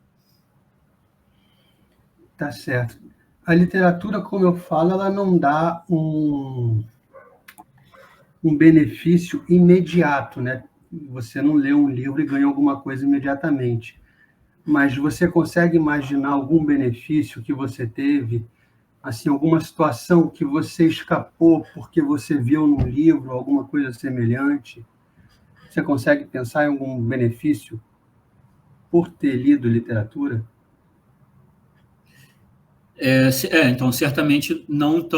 Tá certo. A literatura, como eu falo, ela não dá um benefício imediato, né? Você não lê um livro e ganha alguma coisa imediatamente. Mas você consegue imaginar algum benefício que você teve, assim, alguma situação que você escapou porque você viu num livro, alguma coisa semelhante? Você consegue pensar em algum benefício por ter lido literatura? Então, certamente não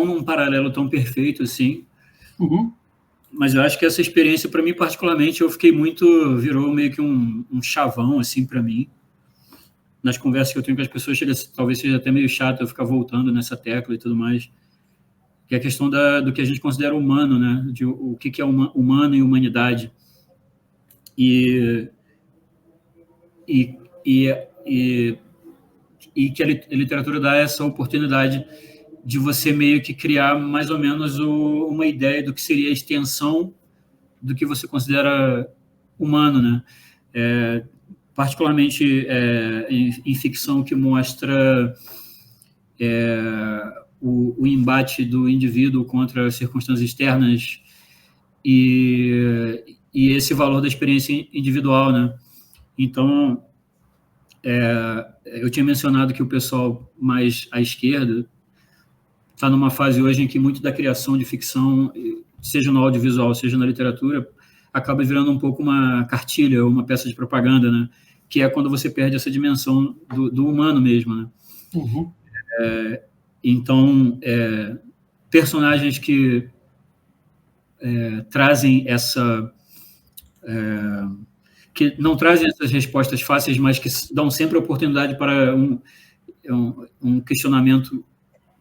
num paralelo tão perfeito assim, Uhum. mas eu acho que essa experiência, para mim, particularmente, virou meio que um chavão, assim, para mim. Nas conversas que eu tenho com as pessoas, talvez seja até meio chato eu ficar voltando nessa tecla e tudo mais, que é a questão do que a gente considera humano, né? De o que é humano e humanidade. E, e, e, e que a literatura dá essa oportunidade de você meio que criar mais ou menos uma ideia do que seria a extensão do que você considera humano, né? Particularmente em ficção que mostra o embate do indivíduo contra as circunstâncias externas e esse valor da experiência individual, né? Então, eu tinha mencionado que o pessoal mais à esquerda está numa fase hoje em que muito da criação de ficção, seja no audiovisual, seja na literatura, acaba virando um pouco uma cartilha, uma peça de propaganda, né? Que é quando você perde essa dimensão do humano mesmo, né? Uhum. Então, personagens que trazem que não trazem essas respostas fáceis, mas que dão sempre a oportunidade para um questionamento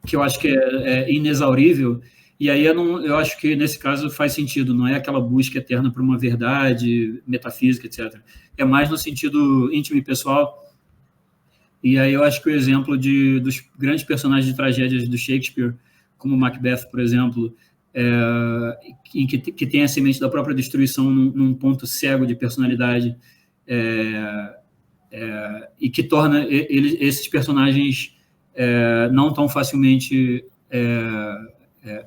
que eu acho que é inexaurível, e aí eu acho que nesse caso faz sentido, não é aquela busca eterna por uma verdade metafísica, etc. É mais no sentido íntimo e pessoal, e aí eu acho que o exemplo dos grandes personagens de tragédias do Shakespeare, como Macbeth, por exemplo, em que tem a semente da própria destruição num ponto cego de personalidade, e que torna esses personagens não tão facilmente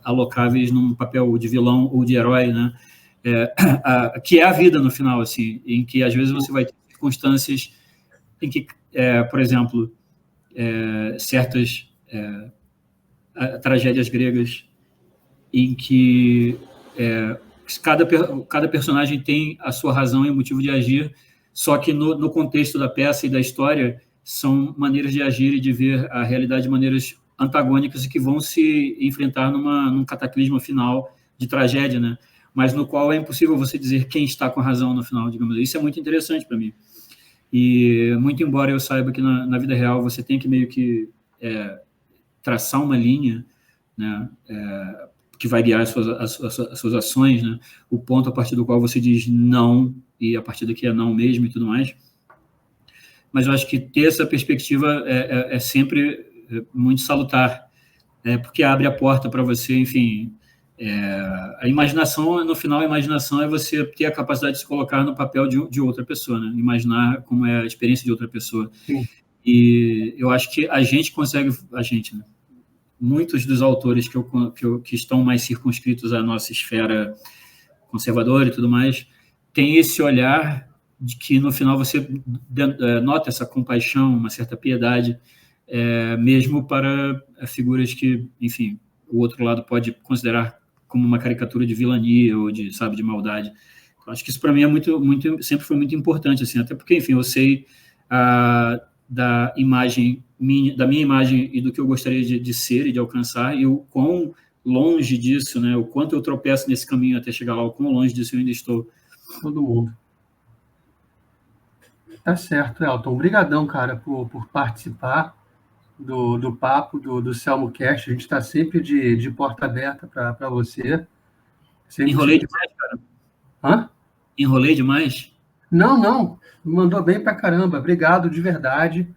alocáveis num papel de vilão ou de herói, né? Que é a vida no final, assim, em que às vezes você vai ter circunstâncias em que, por exemplo, certas tragédias gregas em que cada personagem tem a sua razão e o motivo de agir, só que no contexto da peça e da história são maneiras de agir e de ver a realidade de maneiras antagônicas e que vão se enfrentar num cataclisma final de tragédia, né? Mas no qual é impossível você dizer quem está com a razão no final, digamos. Isso é muito interessante para mim. E muito embora eu saiba que na vida real você tem que meio que traçar uma linha, né? Que vai guiar as suas ações, né? O ponto a partir do qual você diz não e a partir daqui é não mesmo e tudo mais. Mas eu acho que ter essa perspectiva é sempre muito salutar, porque abre a porta para você, enfim. A imaginação, no final, a imaginação é você ter a capacidade de se colocar no papel de outra pessoa, né? Imaginar como é a experiência de outra pessoa. Sim. E eu acho que a gente consegue, né? Muitos dos autores que estão mais circunscritos à nossa esfera conservadora e tudo mais, têm esse olhar de que no final você nota essa compaixão, uma certa piedade, mesmo para figuras que, enfim, o outro lado pode considerar como uma caricatura de vilania ou de, sabe, de maldade. Então, acho que isso para mim sempre foi muito importante, assim, até porque, enfim, eu sei da minha imagem e do que eu gostaria de ser e de alcançar, e o quão longe disso, né, o quanto eu tropeço nesse caminho até chegar lá, o quão longe disso eu ainda estou. Todo mundo. Tá certo, Elton. Obrigadão, cara, por participar do papo do Selmo Cast. A gente está sempre de porta aberta para você. Sempre Enrolei demais, cara? Hã? Enrolei demais? Não. Mandou bem pra caramba. Obrigado, de verdade.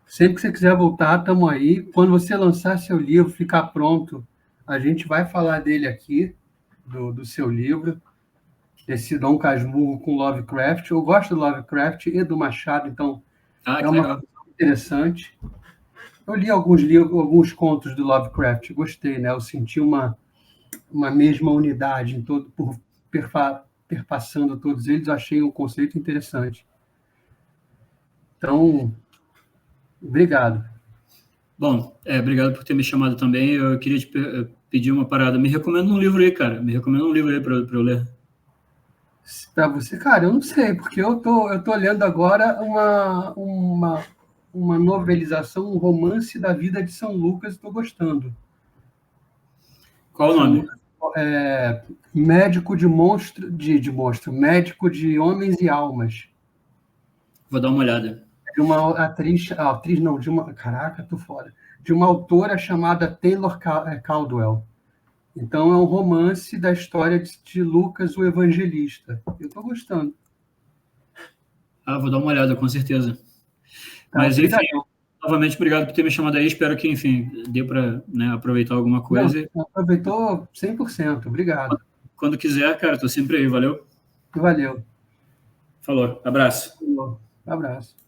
Sempre que você quiser voltar, estamos aí. Quando você lançar seu livro, ficar pronto, a gente vai falar dele aqui, do seu livro, esse Dom Casmurro com Lovecraft. Eu gosto do Lovecraft e do Machado, então é uma coisa interessante. Eu li alguns contos do Lovecraft, gostei, né? Eu senti uma mesma unidade em todo, perpassando todos eles, eu achei um conceito interessante. Então, obrigado. Bom, obrigado por ter me chamado também. Eu queria te pedir uma parada. Me recomenda um livro aí, cara. Me recomenda um livro aí para eu ler. Para você, cara, eu não sei, porque eu tô lendo agora uma novelização, um romance da vida de São Lucas, estou gostando. Qual o nome? Médico de monstro, médico de homens e almas. Vou dar uma olhada. De uma caraca, tô fora. De uma autora chamada Taylor Caldwell. Então, é um romance da história de Lucas, o Evangelista. Eu estou gostando. Vou dar uma olhada, com certeza. Tá, mas, enfim, novamente, obrigado por ter me chamado aí. Espero que, enfim, dê para, né, aproveitar alguma coisa. Não, aproveitou 100%. Obrigado. Quando quiser, cara, estou sempre aí. Valeu. Valeu. Falou. Abraço. Falou. Abraço.